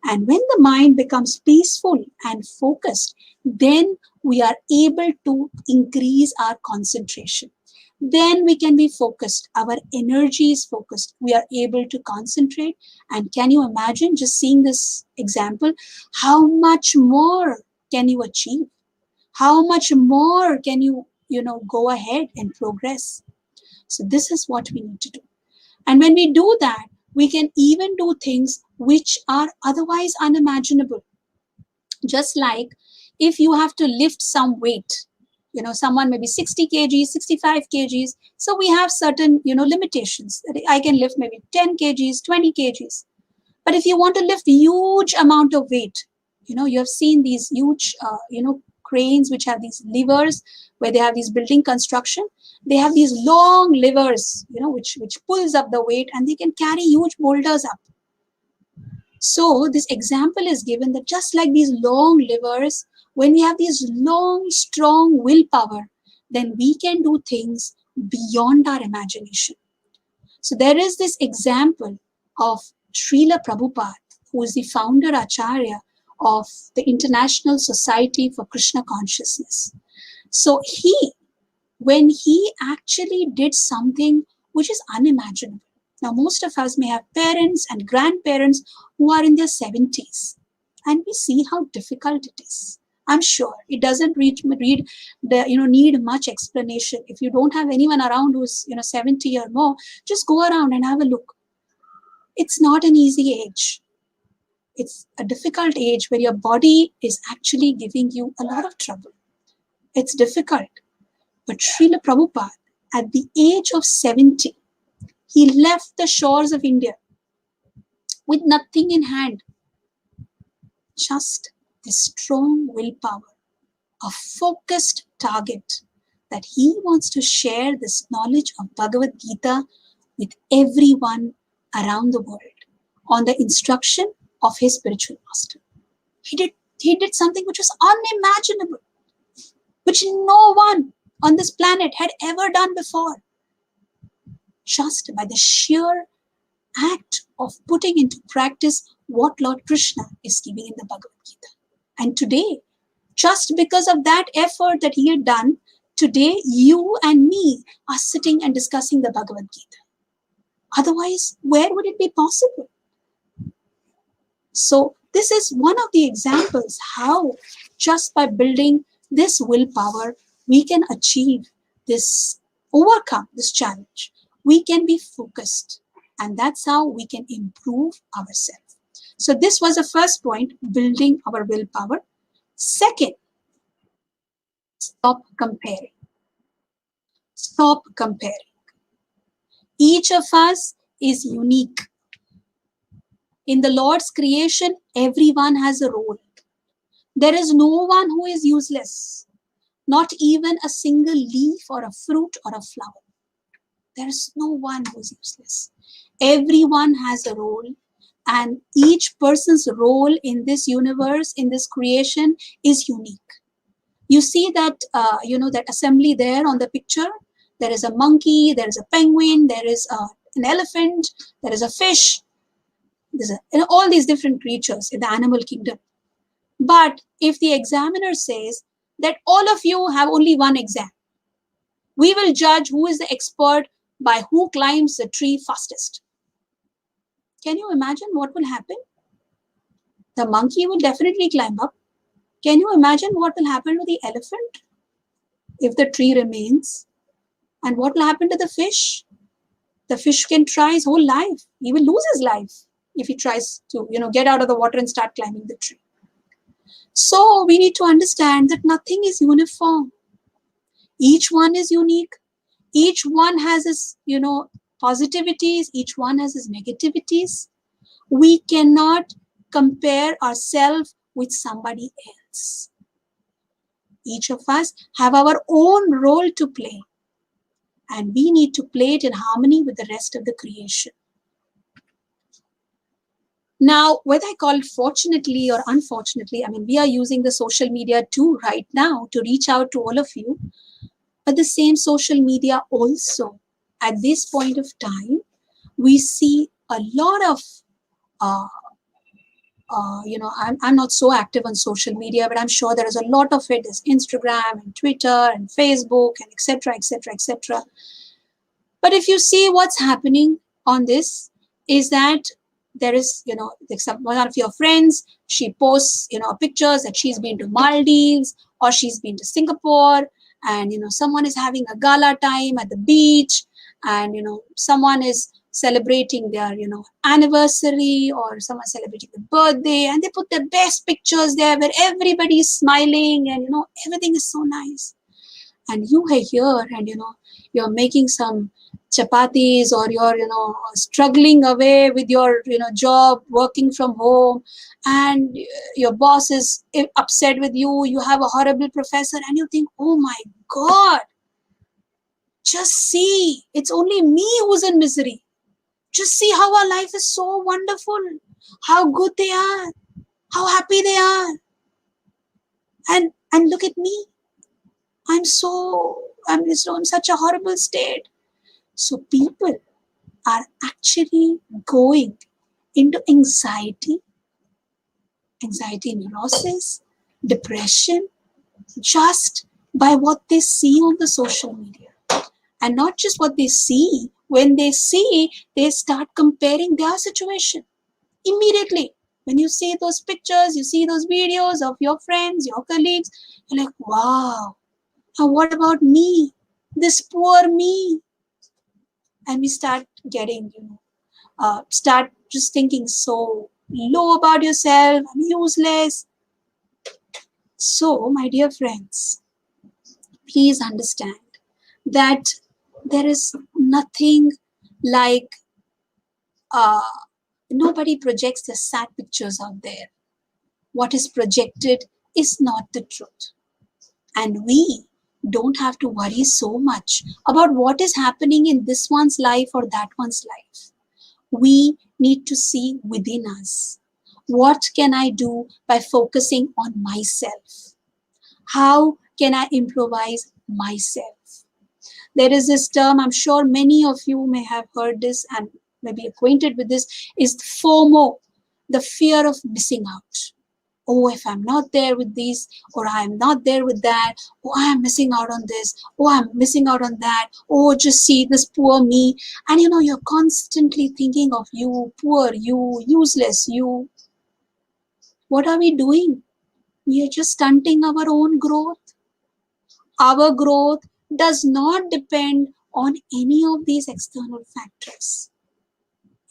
And when the mind becomes peaceful and focused, then we are able to increase our concentration. Then we can be focused. Our energy is focused. We are able to concentrate. And can you imagine, just seeing this example, how much more can you achieve? How much more can you, go ahead and progress? So this is what we need to do. And when we do that, we can even do things which are otherwise unimaginable. Just like if you have to lift some weight, someone maybe 60 kgs, 65 kgs. So we have certain, limitations. I can lift maybe 10 kgs, 20 kgs. But if you want to lift huge amount of weight, you have seen these huge, cranes which have these levers where they have these building construction. They have these long levers, which pulls up the weight, and they can carry huge boulders up. So this example is given that just like these long levers, when we have these long, strong willpower, then we can do things beyond our imagination. So there is this example of Srila Prabhupada, who is the founder Acharya of the International Society for Krishna Consciousness. So when he actually did something which is unimaginable. Now, most of us may have parents and grandparents who are in their 70s, and we see how difficult it is. I'm sure it doesn't need much explanation. If you don't have anyone around who's 70 or more, just go around and have a look. It's not an easy age. It's a difficult age where your body is actually giving you a lot of trouble. It's difficult. But Srila Prabhupada, at the age of 70, he left the shores of India with nothing in hand, just this strong willpower, a focused target that he wants to share this knowledge of Bhagavad Gita with everyone around the world on the instruction of his spiritual master. He did something which was unimaginable, which no one on this planet had ever done before. Just by the sheer act of putting into practice what Lord Krishna is giving in the Bhagavad Gita. And today, just because of that effort that he had done, today you and me are sitting and discussing the Bhagavad Gita. Otherwise, where would it be possible? So this is one of the examples how just by building this willpower, we can achieve this, overcome this challenge. We can be focused, and that's how we can improve ourselves. So this was the first point, building our willpower. Second, stop comparing. Stop comparing. Each of us is unique. In the Lord's creation, everyone has a role. There is no one who is useless. not even a single leaf or a fruit or a flower. There is no one who's useless. Everyone has a role, and each person's role in this universe, in this creation, is unique. You see that, that assembly there on the picture. There is a monkey, there is a penguin, there is an elephant, there is a fish. There's all these different creatures in the animal kingdom. But if the examiner says that all of you have only one exam, we will judge who is the expert by who climbs the tree fastest. Can you imagine what will happen? The monkey will definitely climb up. Can you imagine what will happen to the elephant if the tree remains? And what will happen to the fish? The fish can try his whole life. He will lose his life if he tries to, get out of the water and start climbing the tree. So we need to understand that nothing is uniform. Each one is unique. Each one has his, positivities. Each one has his negativities. We cannot compare ourselves with somebody else. Each of us have our own role to play, and we need to play it in harmony with the rest of the creation. Now, whether I call it fortunately or unfortunately, we are using the social media too right now to reach out to all of you. But the same social media also, at this point of time, we see a lot of, I'm not so active on social media, but I'm sure there is a lot of it. There's Instagram and Twitter and Facebook and etc., etc., etc. But if you see what's happening on this is that there is, one of your friends, she posts, pictures that she's been to Maldives or she's been to Singapore, and, someone is having a gala time at the beach, and, someone is celebrating their, anniversary, or someone celebrating the birthday, and they put the best pictures there where everybody is smiling and, everything is so nice. And you are here and, you're making some chapatis, or you're, struggling away with your, job, working from home, and your boss is upset with you. You have a horrible professor and you think, oh my God, just see, it's only me who's in misery. Just see how our life is so wonderful, how good they are, how happy they are. And look at me. I'm in such a horrible state. So people are actually going into anxiety neurosis, depression, just by what they see on the social media. And not just what they see. When they see, they start comparing their situation immediately. When you see those pictures, you see those videos of your friends, your colleagues, you're like, wow, and what about me? This poor me. And we start getting, start just thinking so low about yourself, I'm useless. So, my dear friends, please understand that there is nothing like, nobody projects the sad pictures out there. What is projected is not the truth. And we don't have to worry so much about what is happening in this one's life or that one's life. We need to see within us. What can I do by focusing on myself? How can I improvise myself? There is this term, I'm sure many of you may have heard this and may be acquainted with this, is FOMO, the fear of missing out. Oh, if I'm not there with these, or I'm not there with that, oh, I'm missing out on this, oh, I'm missing out on that, oh, just see this poor me. And you're constantly thinking of you, poor you, useless you. What are we doing? We are just stunting our own growth. Our growth does not depend on any of these external factors.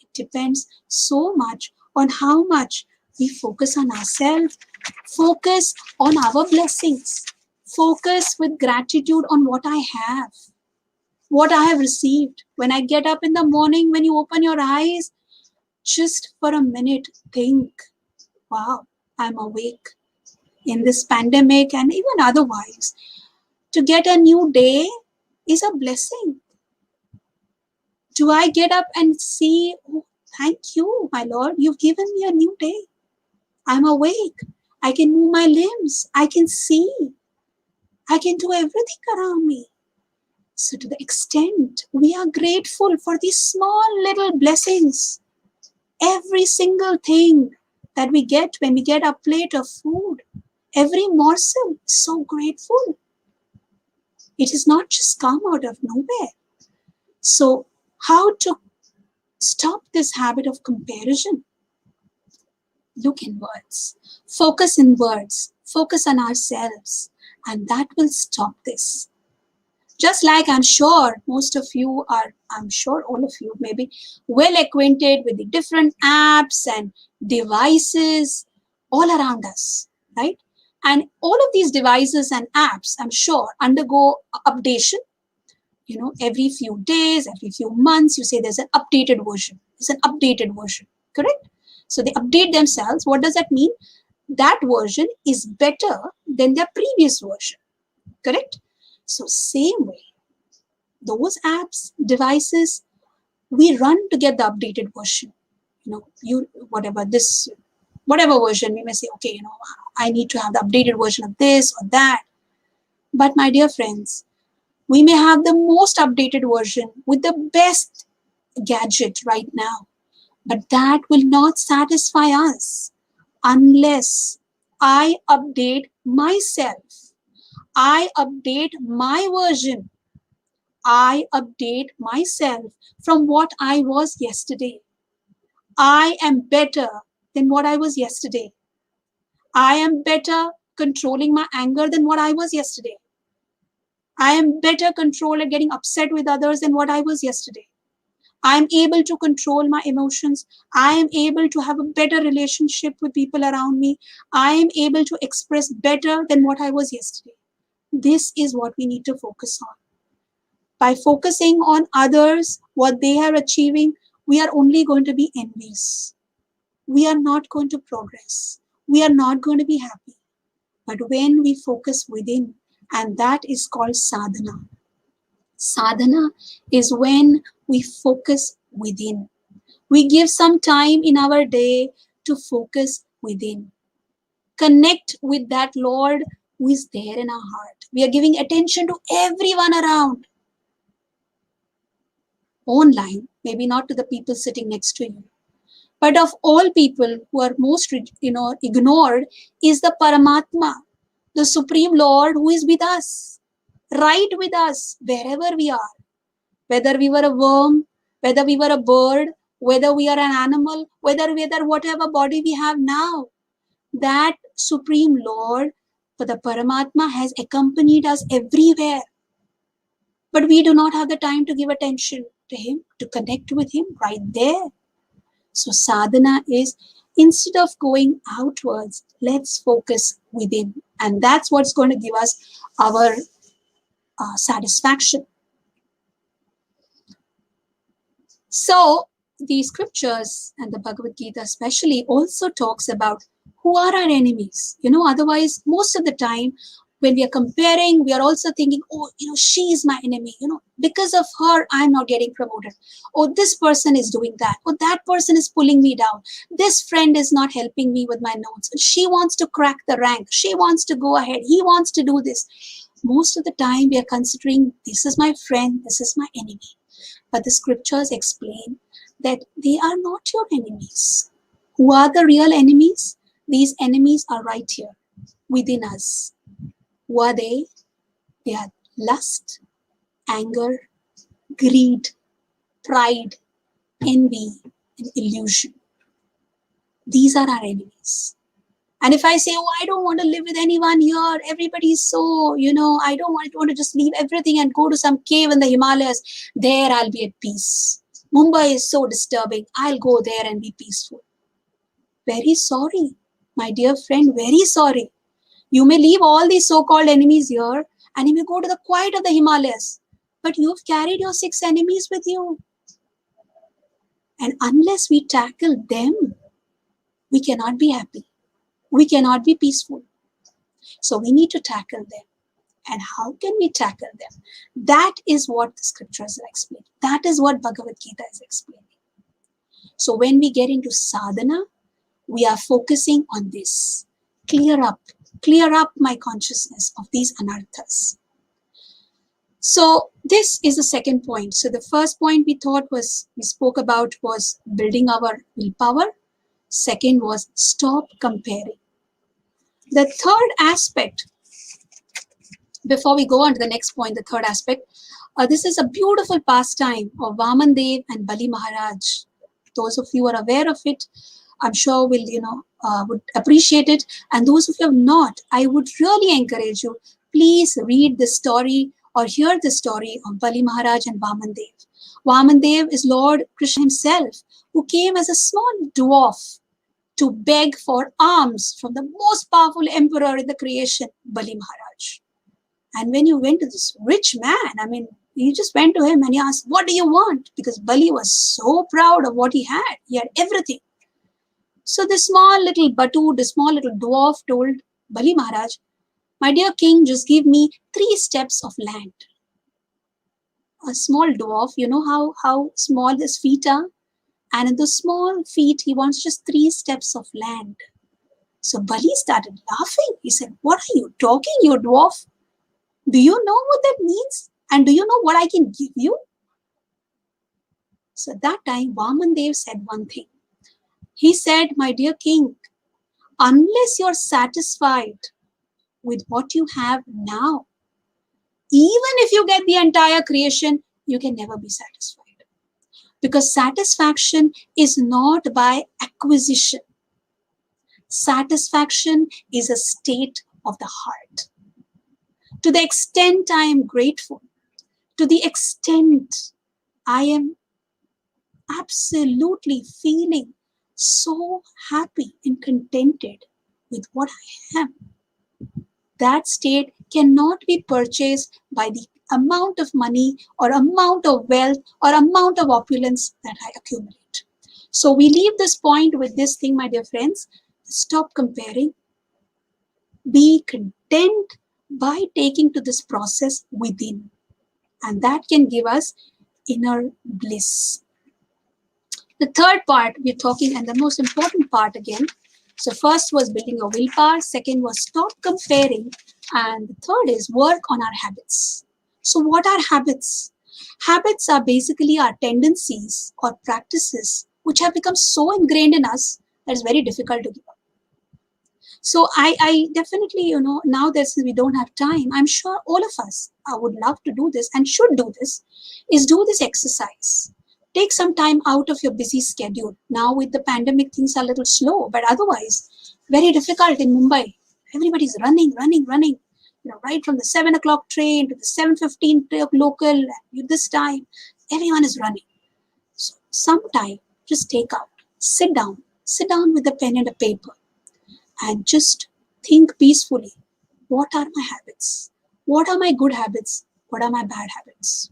It depends so much on how much we focus on ourselves, focus on our blessings, focus with gratitude on what I have, what I have received. When I get up in the morning, when you open your eyes, just for a minute, think, wow, I'm awake in this pandemic and even otherwise. To get a new day is a blessing. Do I get up and see, oh, thank you, my Lord, you've given me a new day. I'm awake. I can move my limbs. I can see. I can do everything around me. So to the extent we are grateful for these small little blessings, every single thing that we get when we get a plate of food, every morsel, so grateful. It is not just come out of nowhere. So how to stop this habit of comparison? Look inwards, focus inwards, focus on ourselves, and that will stop this. Just like I'm sure most of you are, I'm sure all of you may be well acquainted with the different apps and devices all around us, right? And all of these devices and apps, I'm sure, undergo updation. You know, every few days, every few months, you say there's an updated version. It's an updated version, correct? So they update themselves. What does that mean? That version is better than their previous version, correct? So same way, those apps, devices, we run to get the updated version. You know, whatever version, we may say, okay, you know, I need to have the updated version of this or that. But my dear friends, we may have the most updated version with the best gadget right now, but that will not satisfy us unless I update myself. I update my version. I update myself from what I was yesterday. I am better than what I was yesterday. I am better controlling my anger than what I was yesterday. I am better control at getting upset with others than what I was yesterday. I am able to control my emotions. I am able to have a better relationship with people around me. I am able to express better than what I was yesterday. This is what we need to focus on. By focusing on others, what they are achieving, we are only going to be envious. We are not going to progress. We are not going to be happy. But when we focus within, and that is called sadhana. Sadhana is when we focus within. We give some time in our day to focus within. Connect with that Lord who is there in our heart. We are giving attention to everyone around. Online, maybe not to the people sitting next to you, but of all people who are most ignored is the Paramatma, the Supreme Lord who is with us, right with us, wherever we are. Whether we were a worm, whether we were a bird, whether we are an animal, whether whatever body we have now, that Supreme Lord, for the Paramatma, has accompanied us everywhere. But we do not have the time to give attention to Him, to connect with Him right there. So sadhana is, instead of going outwards, let's focus within. And that's what's going to give us our satisfaction. So the scriptures and the Bhagavad Gita especially also talks about who are our enemies. You know, otherwise, most of the time, when we are comparing, we are also thinking, oh, you know, she is my enemy. You know, because of her, I'm not getting promoted. Oh, this person is doing that. Oh, that person is pulling me down. This friend is not helping me with my notes. She wants to crack the rank. She wants to go ahead. He wants to do this. Most of the time, we are considering, this is my friend, this is my enemy. But the scriptures explain that they are not your enemies. Who are the real enemies? These enemies are right here within us. Who are they? They are lust, anger, greed, pride, envy, and illusion. These are our enemies. And if I say, oh, I don't want to live with anyone here, everybody's so, I don't want to just leave everything and go to some cave in the Himalayas, there I'll be at peace. Mumbai is so disturbing, I'll go there and be peaceful. Very sorry, my dear friend, very sorry. You may leave all these so-called enemies here and you may go to the quiet of the Himalayas, but you've carried your 6 enemies with you. And unless we tackle them, we cannot be happy. We cannot be peaceful. So we need to tackle them. and how can we tackle them? That is what the scriptures are explaining. That is what Bhagavad Gita is explaining. So when we get into sadhana, we are focusing on this. Clear up my consciousness of these anarthas. So this is the second point. So the first point we spoke about was building our willpower. Second was stop comparing. The third aspect, before we go on to the next point, the third aspect, this is a beautiful pastime of Vaman Dev and Bali Maharaj. Those of you who are aware of it, I'm sure will, would appreciate it. And those of you who have not, I would really encourage you, please read the story or hear the story of Bali Maharaj and Vaman Dev. Vaman Dev is Lord Krishna himself, who came as a small dwarf to beg for alms from the most powerful emperor in the creation, Bali Maharaj. And when you went to this rich man, you just went to him and he asked, what do you want? Because Bali was so proud of what he had. He had everything. So this small little batu, this small little dwarf told Bali Maharaj, my dear king, just give me 3 steps of land. A small dwarf, you know how small his feet are? And in those small feet, he wants just 3 steps of land. So Bali started laughing. He said, what are you talking, you dwarf? Do you know what that means? And do you know what I can give you? So at that time, Vaman Dev said one thing. He said, my dear king, unless you're satisfied with what you have now, even if you get the entire creation, you can never be satisfied. Because satisfaction is not by acquisition. Satisfaction is a state of the heart. To the extent I am grateful, to the extent I am absolutely feeling so happy and contented with what I am, that state cannot be purchased by the amount of money or amount of wealth or amount of opulence that I accumulate. So we leave this point with this thing, my dear friends. Stop comparing. Be content by taking to this process within. And that can give us inner bliss. The third part we're talking, and the most important part again. So first was building a willpower. Second was stop comparing. And the third is work on our habits. So what are habits? Habits are basically our tendencies or practices which have become so ingrained in us that it's very difficult to give up. So I definitely, now that since we don't have time, I'm sure all of us would love to do this and should do this, is do this exercise. Take some time out of your busy schedule. Now with the pandemic, things are a little slow, but otherwise, very difficult in Mumbai. Everybody's running. Right from the 7 o'clock train to the 7:15 local, this time, everyone is running. So sometime, just take out, sit down with a pen and a paper, and just think peacefully. What are my habits? What are my good habits? What are my bad habits?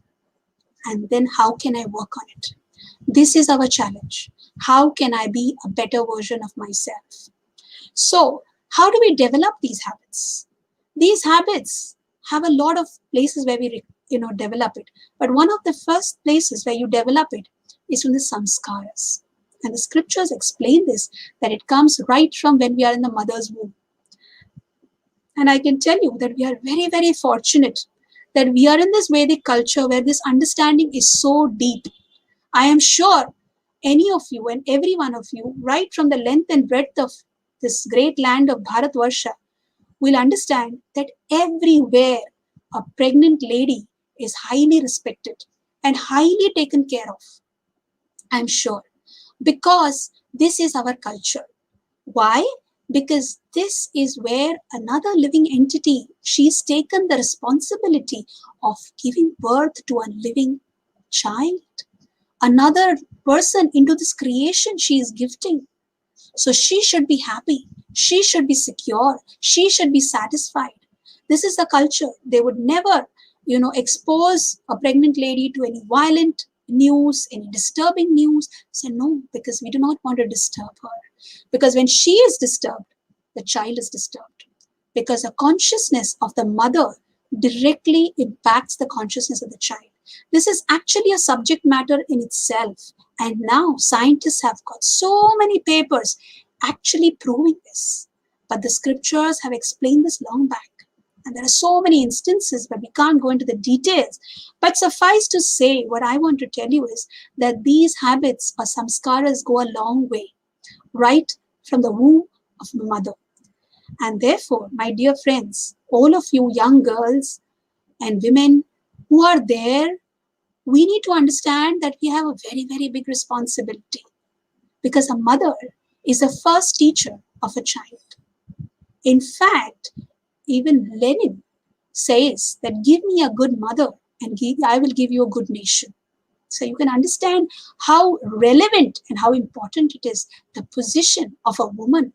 And then how can I work on it? This is our challenge. How can I be a better version of myself? So how do we develop these habits? These habits have a lot of places where we develop it. But one of the first places where you develop it is from the samskaras. And the scriptures explain this, that it comes right from when we are in the mother's womb. And I can tell you that we are very, very fortunate that we are in this Vedic culture where this understanding is so deep. I am sure any of you and every one of you, right from the length and breadth of this great land of Bharatvarsha, will understand that everywhere a pregnant lady is highly respected and highly taken care of. I'm sure. Because this is our culture. Why? Because this is where another living entity, she's taken the responsibility of giving birth to a living child. Another person into this creation she is gifting. So she should be happy. She should be secure. She should be satisfied. This is the culture. They would never, expose a pregnant lady to any violent news, any disturbing news. Say no, because we do not want to disturb her. Because when she is disturbed, the child is disturbed. Because the consciousness of the mother directly impacts the consciousness of the child. This is actually a subject matter in itself. And now scientists have got so many papers actually proving this. But the scriptures have explained this long back. And there are so many instances, but we can't go into the details. But suffice to say, what I want to tell you is that these habits or samskaras go a long way, right from the womb of the mother. And therefore, my dear friends, all of you young girls and women who are there, we need to understand that we have a very, very big responsibility, because a mother is the first teacher of a child. In fact, even Lenin says that give me a good mother and I will give you a good nation. So you can understand how relevant and how important it is, the position of a woman.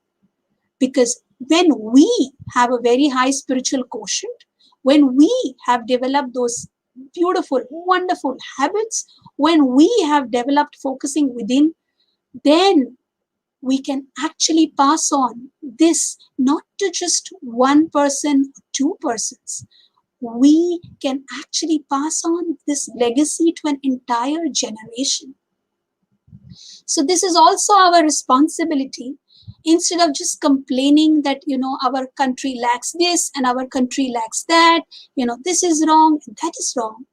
Because when we have a very high spiritual quotient, when we have developed those beautiful, wonderful habits, when we have developed focusing within, then we can actually pass on this not to just one person, two persons. We can actually pass on this legacy to an entire generation. So this is also our responsibility. Instead of just complaining that, our country lacks this and our country lacks that, this is wrong and that is wrong.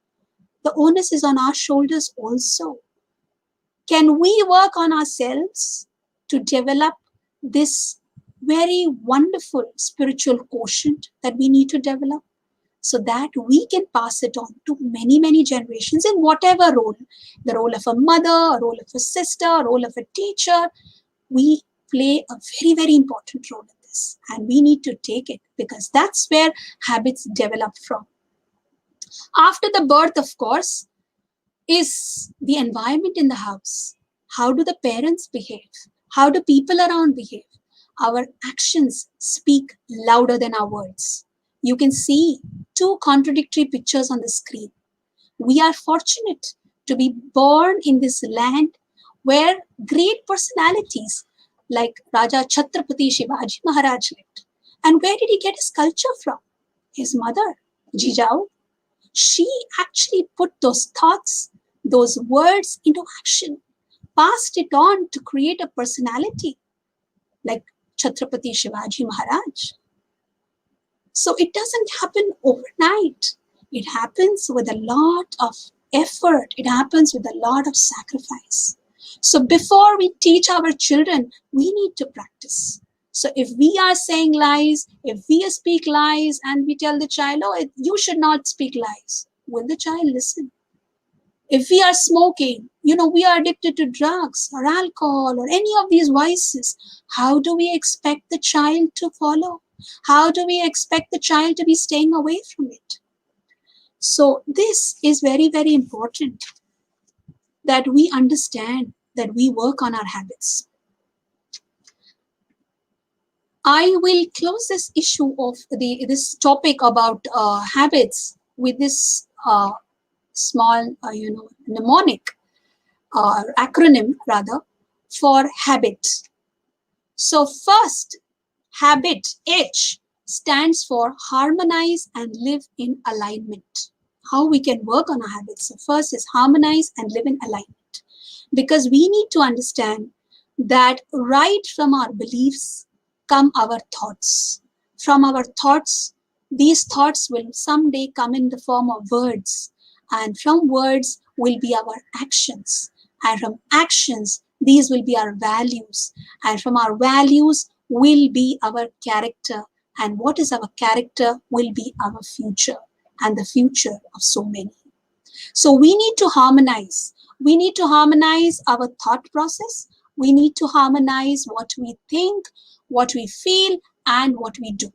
The onus is on our shoulders also. Can we work on ourselves to develop this very wonderful spiritual quotient that we need to develop, so that we can pass it on to many, many generations in whatever role, the role of a mother, a role of a sister, a role of a teacher. We play a very, very important role in this, and we need to take it, because that's where habits develop from. After the birth, of course, is the environment in the house. How do the parents behave? How do people around behave? Our actions speak louder than our words. You can see two contradictory pictures on the screen. We are fortunate to be born in this land where great personalities like Raja Chhatrapati Shivaji Maharaj lived. And where did he get his culture from? His mother, Jijao. She actually put those thoughts, those words into action, passed it on to create a personality like Chhatrapati Shivaji Maharaj. So it doesn't happen overnight. It happens with a lot of effort. It happens with a lot of sacrifice. So before we teach our children, we need to practice. So if we are saying lies, if we speak lies and we tell the child, oh, you should not speak lies, will the child listen? If we are smoking, we are addicted to drugs or alcohol or any of these vices, how do we expect the child to follow? How do we expect the child to be staying away from it? So this is very, very important, that we understand, that we work on our habits. I will close this issue of this topic about habits with this small, mnemonic or acronym rather, for habit. So first, habit, H, stands for harmonize and live in alignment. How we can work on our habits. So first is harmonize and live in alignment. Because we need to understand that right from our beliefs come our thoughts. From our thoughts, these thoughts will someday come in the form of words. And from words will be our actions. And from actions, these will be our values. And from our values will be our character. And what is our character will be our future, and the future of so many. So we need to harmonize. We need to harmonize our thought process. We need to harmonize what we think, what we feel, and what we do.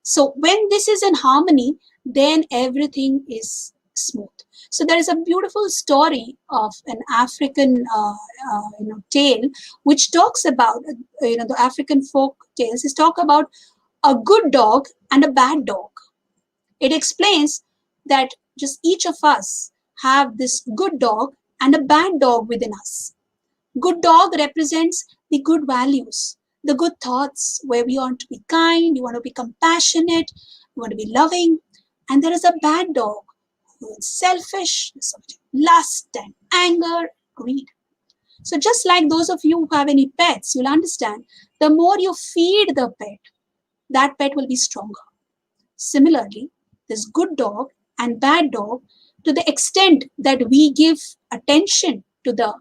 So when this is in harmony, then everything is smooth. So there is a beautiful story of an African tale, which talks about, the African folk tales is talk about a good dog and a bad dog. It explains that just each of us have this good dog and a bad dog within us. Good dog represents the good values, the good thoughts, where we want to be kind, we want to be compassionate, we want to be loving. And there is a bad dog who is selfish, lust and anger, greed. So just like those of you who have any pets, you'll understand, the more you feed the pet, that pet will be stronger. Similarly, this good dog and bad dog, to the extent that we give attention to the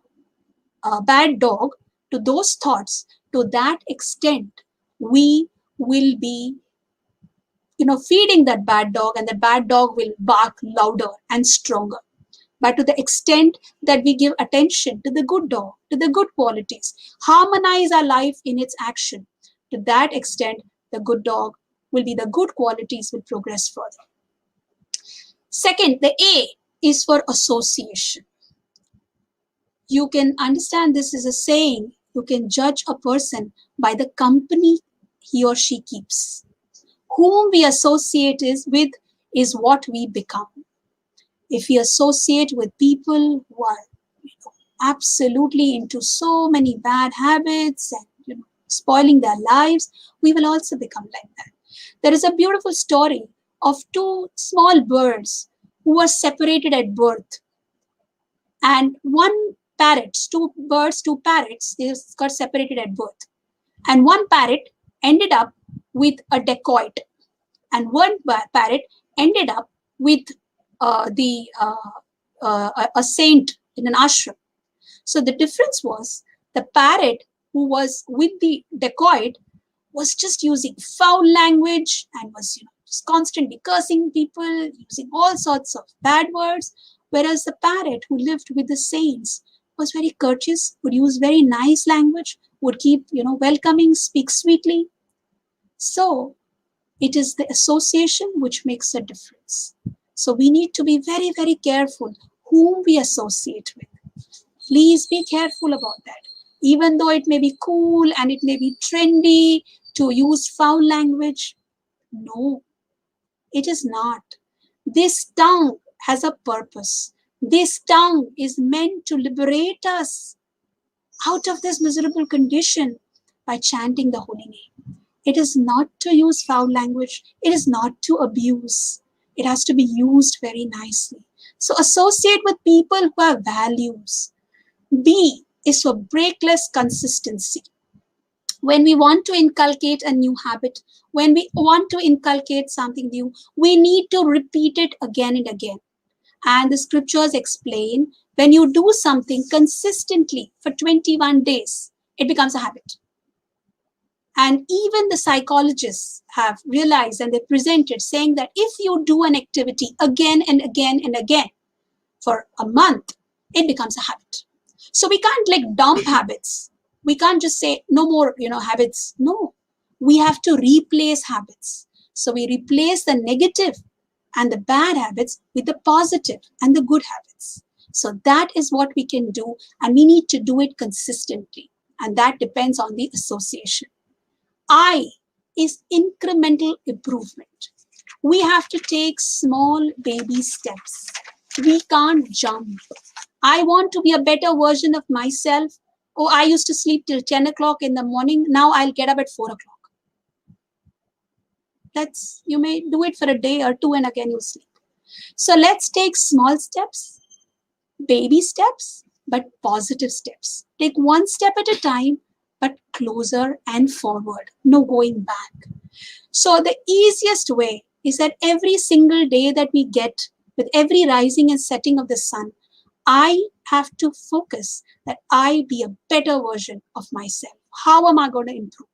bad dog, to those thoughts, to that extent, we will be feeding that bad dog, and the bad dog will bark louder and stronger. But to the extent that we give attention to the good dog, to the good qualities, harmonize our life in its action, to that extent, the good dog will be the good qualities will progress further. Second, the A is for association. You can understand this is a saying, you can judge a person by the company he or she keeps. Whom we associate with is what we become. If we associate with people who are absolutely into so many bad habits and spoiling their lives, we will also become like that. There is a beautiful story of two small birds who were separated at birth. And two parrots, they got separated at birth. And one parrot ended up with a dacoit, and one parrot ended up with a saint in an ashram. So the difference was the parrot who was with the dacoit was just using foul language and was just constantly cursing people, using all sorts of bad words, whereas the parrot who lived with the saints was very courteous, would use very nice language, would keep welcoming, speak sweetly. So it is the association which makes a difference. So we need to be very, very careful whom we associate with. Please be careful about that. Even though it may be cool and it may be trendy to use foul language, no, it is not. This tongue has a purpose. This tongue is meant to liberate us out of this miserable condition by chanting the holy name. It is not to use foul language. It is not to abuse. It has to be used very nicely. So associate with people who have values. B is for breakless consistency. When we want to inculcate a new habit, when we want to inculcate something new, we need to repeat it again and again. And the scriptures explain, when you do something consistently for 21 days, it becomes a habit. And even the psychologists have realized, and they presented, saying that if you do an activity again and again and again for a month, it becomes a habit. So we can't dump habits. We can't just say no more, habits. No, we have to replace habits. So we replace the negative and the bad habits with the positive and the good habits. So that is what we can do, and we need to do it consistently. And that depends on the association. I is incremental improvement. We have to take small baby steps. We can't jump. I want to be a better version of myself. Oh, I used to sleep till 10 o'clock in the morning. Now I'll get up at 4 o'clock. You may do it for a day or two and again you sleep. So let's take small steps, baby steps, but positive steps. Take one step at a time, but closer and forward, no going back. So the easiest way is that every single day that we get, with every rising and setting of the sun, I have to focus that I be a better version of myself. How am I going to improve?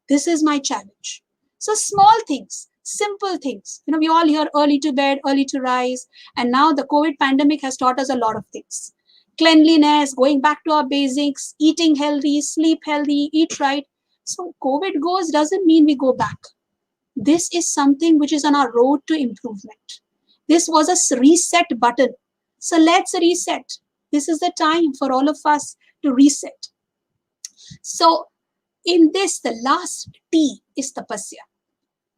This is my challenge. So small things, simple things. We all hear early to bed, early to rise. And now the COVID pandemic has taught us a lot of things. Cleanliness, going back to our basics, eating healthy, sleep healthy, eat right. So COVID goes doesn't mean we go back. This is something which is on our road to improvement. This was a reset button. So let's reset. This is the time for all of us to reset. So in this, the last T is tapasya.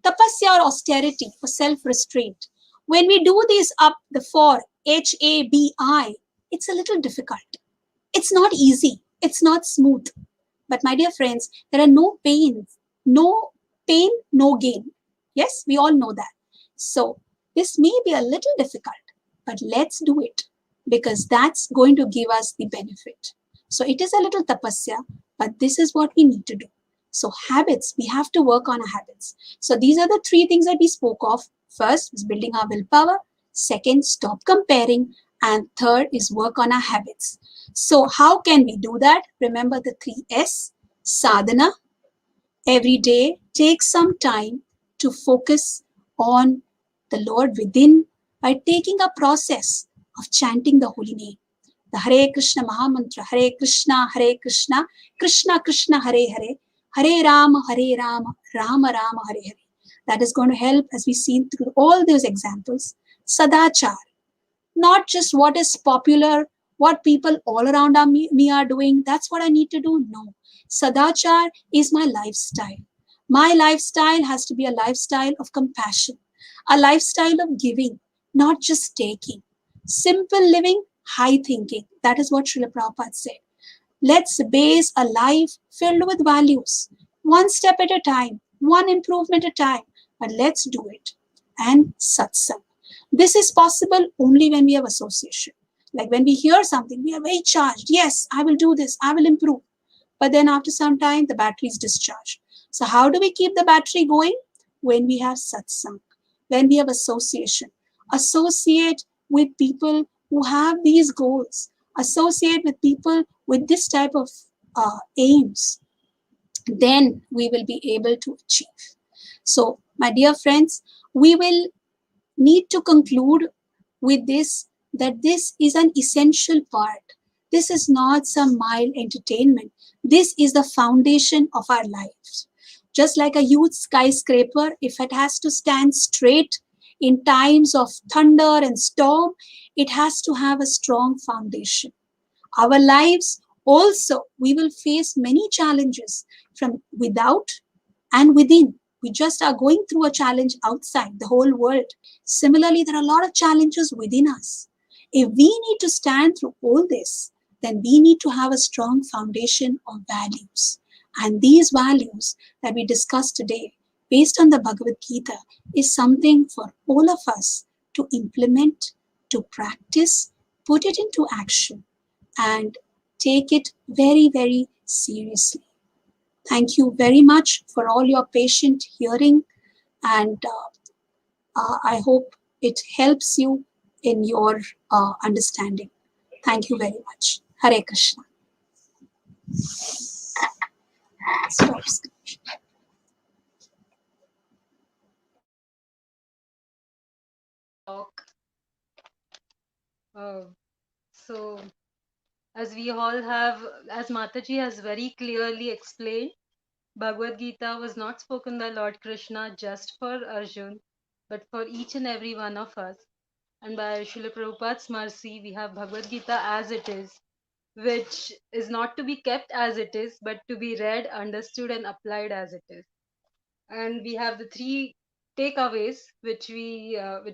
Tapasya or austerity or self-restraint. When we do these up, the four, HABI, it's a little difficult. It's not easy. It's not smooth. But my dear friends, there are no pains. No pain, no gain. Yes, we all know that. So This may be a little difficult, but let's do it because that's going to give us the benefit. So it is a little tapasya, but this is what we need to do. So habits, we have to work on our habits. So these are the three things that we spoke of. First is building our willpower. Second, stop comparing. And third is work on our habits. So how can we do that? Remember the 3S, sadhana. Every day, take some time to focus on the Lord within by taking a process of chanting the holy name. The Hare Krishna Mahamantra, Hare Krishna, Krishna Krishna, Hare Hare, Hare Rama, Rama Rama, Hare Hare. That is going to help, as we've seen through all those examples. Sadachar, not just what is popular, what people all around me are doing. That's what I need to do. No. Sadachar is my lifestyle. My lifestyle has to be a lifestyle of compassion, a lifestyle of giving, not just taking. Simple living, high thinking. That is what Srila Prabhupada said. Let's base a life filled with values, one step at a time, one improvement at a time, but let's do it. And satsang. This is possible only when we have association. Like when we hear something, we are very charged. Yes, I will do this, I will improve. But then after some time, the battery is discharged. So how do we keep the battery going? When we have satsang, when we have association. Associate with people who have these goals. Associate with people with this type of aims. Then we will be able to achieve. So, my dear friends, we will need to conclude with this, that this is an essential part. This is not some mild entertainment. This is the foundation of our lives. Just like a huge skyscraper, if it has to stand straight in times of thunder and storm, it has to have a strong foundation. Our lives also, we will face many challenges from without and within. We just are going through a challenge outside the whole world. Similarly, there are a lot of challenges within us. If we need to stand through all this, then we need to have a strong foundation of values. And these values that we discussed today, based on the Bhagavad Gita, is something for all of us to implement, to practice, put it into action, and take it very, very seriously. Thank you very much for all your patient hearing, and I hope it helps you in your understanding. Thank you very much. Hare Krishna. Stop.
Talk. So, as we all have, as Mataji has very clearly explained, Bhagavad Gita was not spoken by Lord Krishna just for Arjun, but for each and every one of us. And by Srila Prabhupada's mercy, we have Bhagavad Gita as it is, which is not to be kept as it is, but to be read, understood, and applied as it is. And we have the three takeaways, which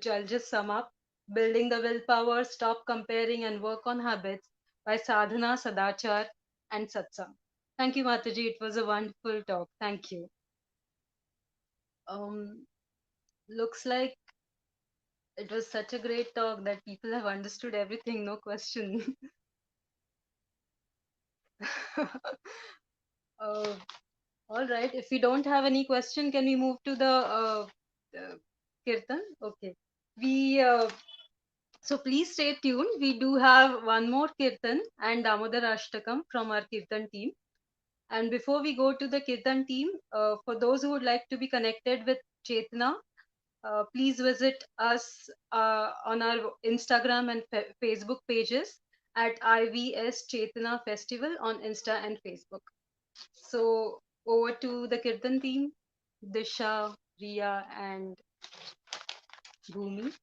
I'll just sum up: building the willpower, stop comparing, and work on habits by sadhana, sadachar, and satsang. Thank you, Mataji. It was a wonderful talk. Thank you. Looks like it was such a great talk that people have understood everything. No question. All right. If we don't have any question, can we move to the kirtan? Okay. We so please stay tuned. We do have one more kirtan and Damodar Ashtakam from our kirtan team. And before we go to the kirtan team, for those who would like to be connected with Chetana, please visit us on our Instagram and Facebook pages at IYS Chetana Festival on Insta and Facebook. So over to the Kirtan team, Disha, Riya, and Bhumi.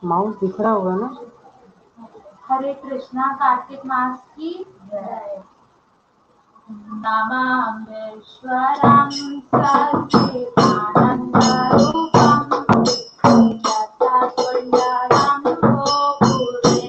Mouse दिख रहा होगा ना?
हरे कृष्णा कार्तिक मास की जय। नमाम्येश्वरं सच्चिदानन्दरूपं नित्यसत्पुण्यं गोपुरेन्द्रविमानम्।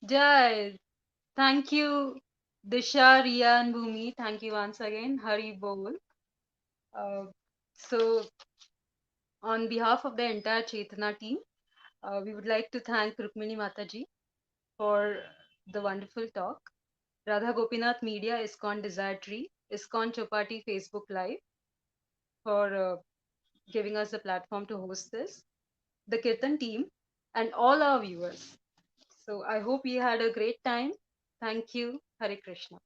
Jai. Thank you, Disha, Riya, and Bhumi. Thank you once again. Hari Bol. Uh, so, on behalf of the entire Chetana team, we would like to thank Rukmini Mataji for the wonderful talk. Radha Gopinath Media, ISKCON Desire Tree, ISKCON Chopati Facebook Live for giving us the platform to host this, the Kirtan team, and all our viewers. So I hope you had a great time. Thank you. Hare Krishna.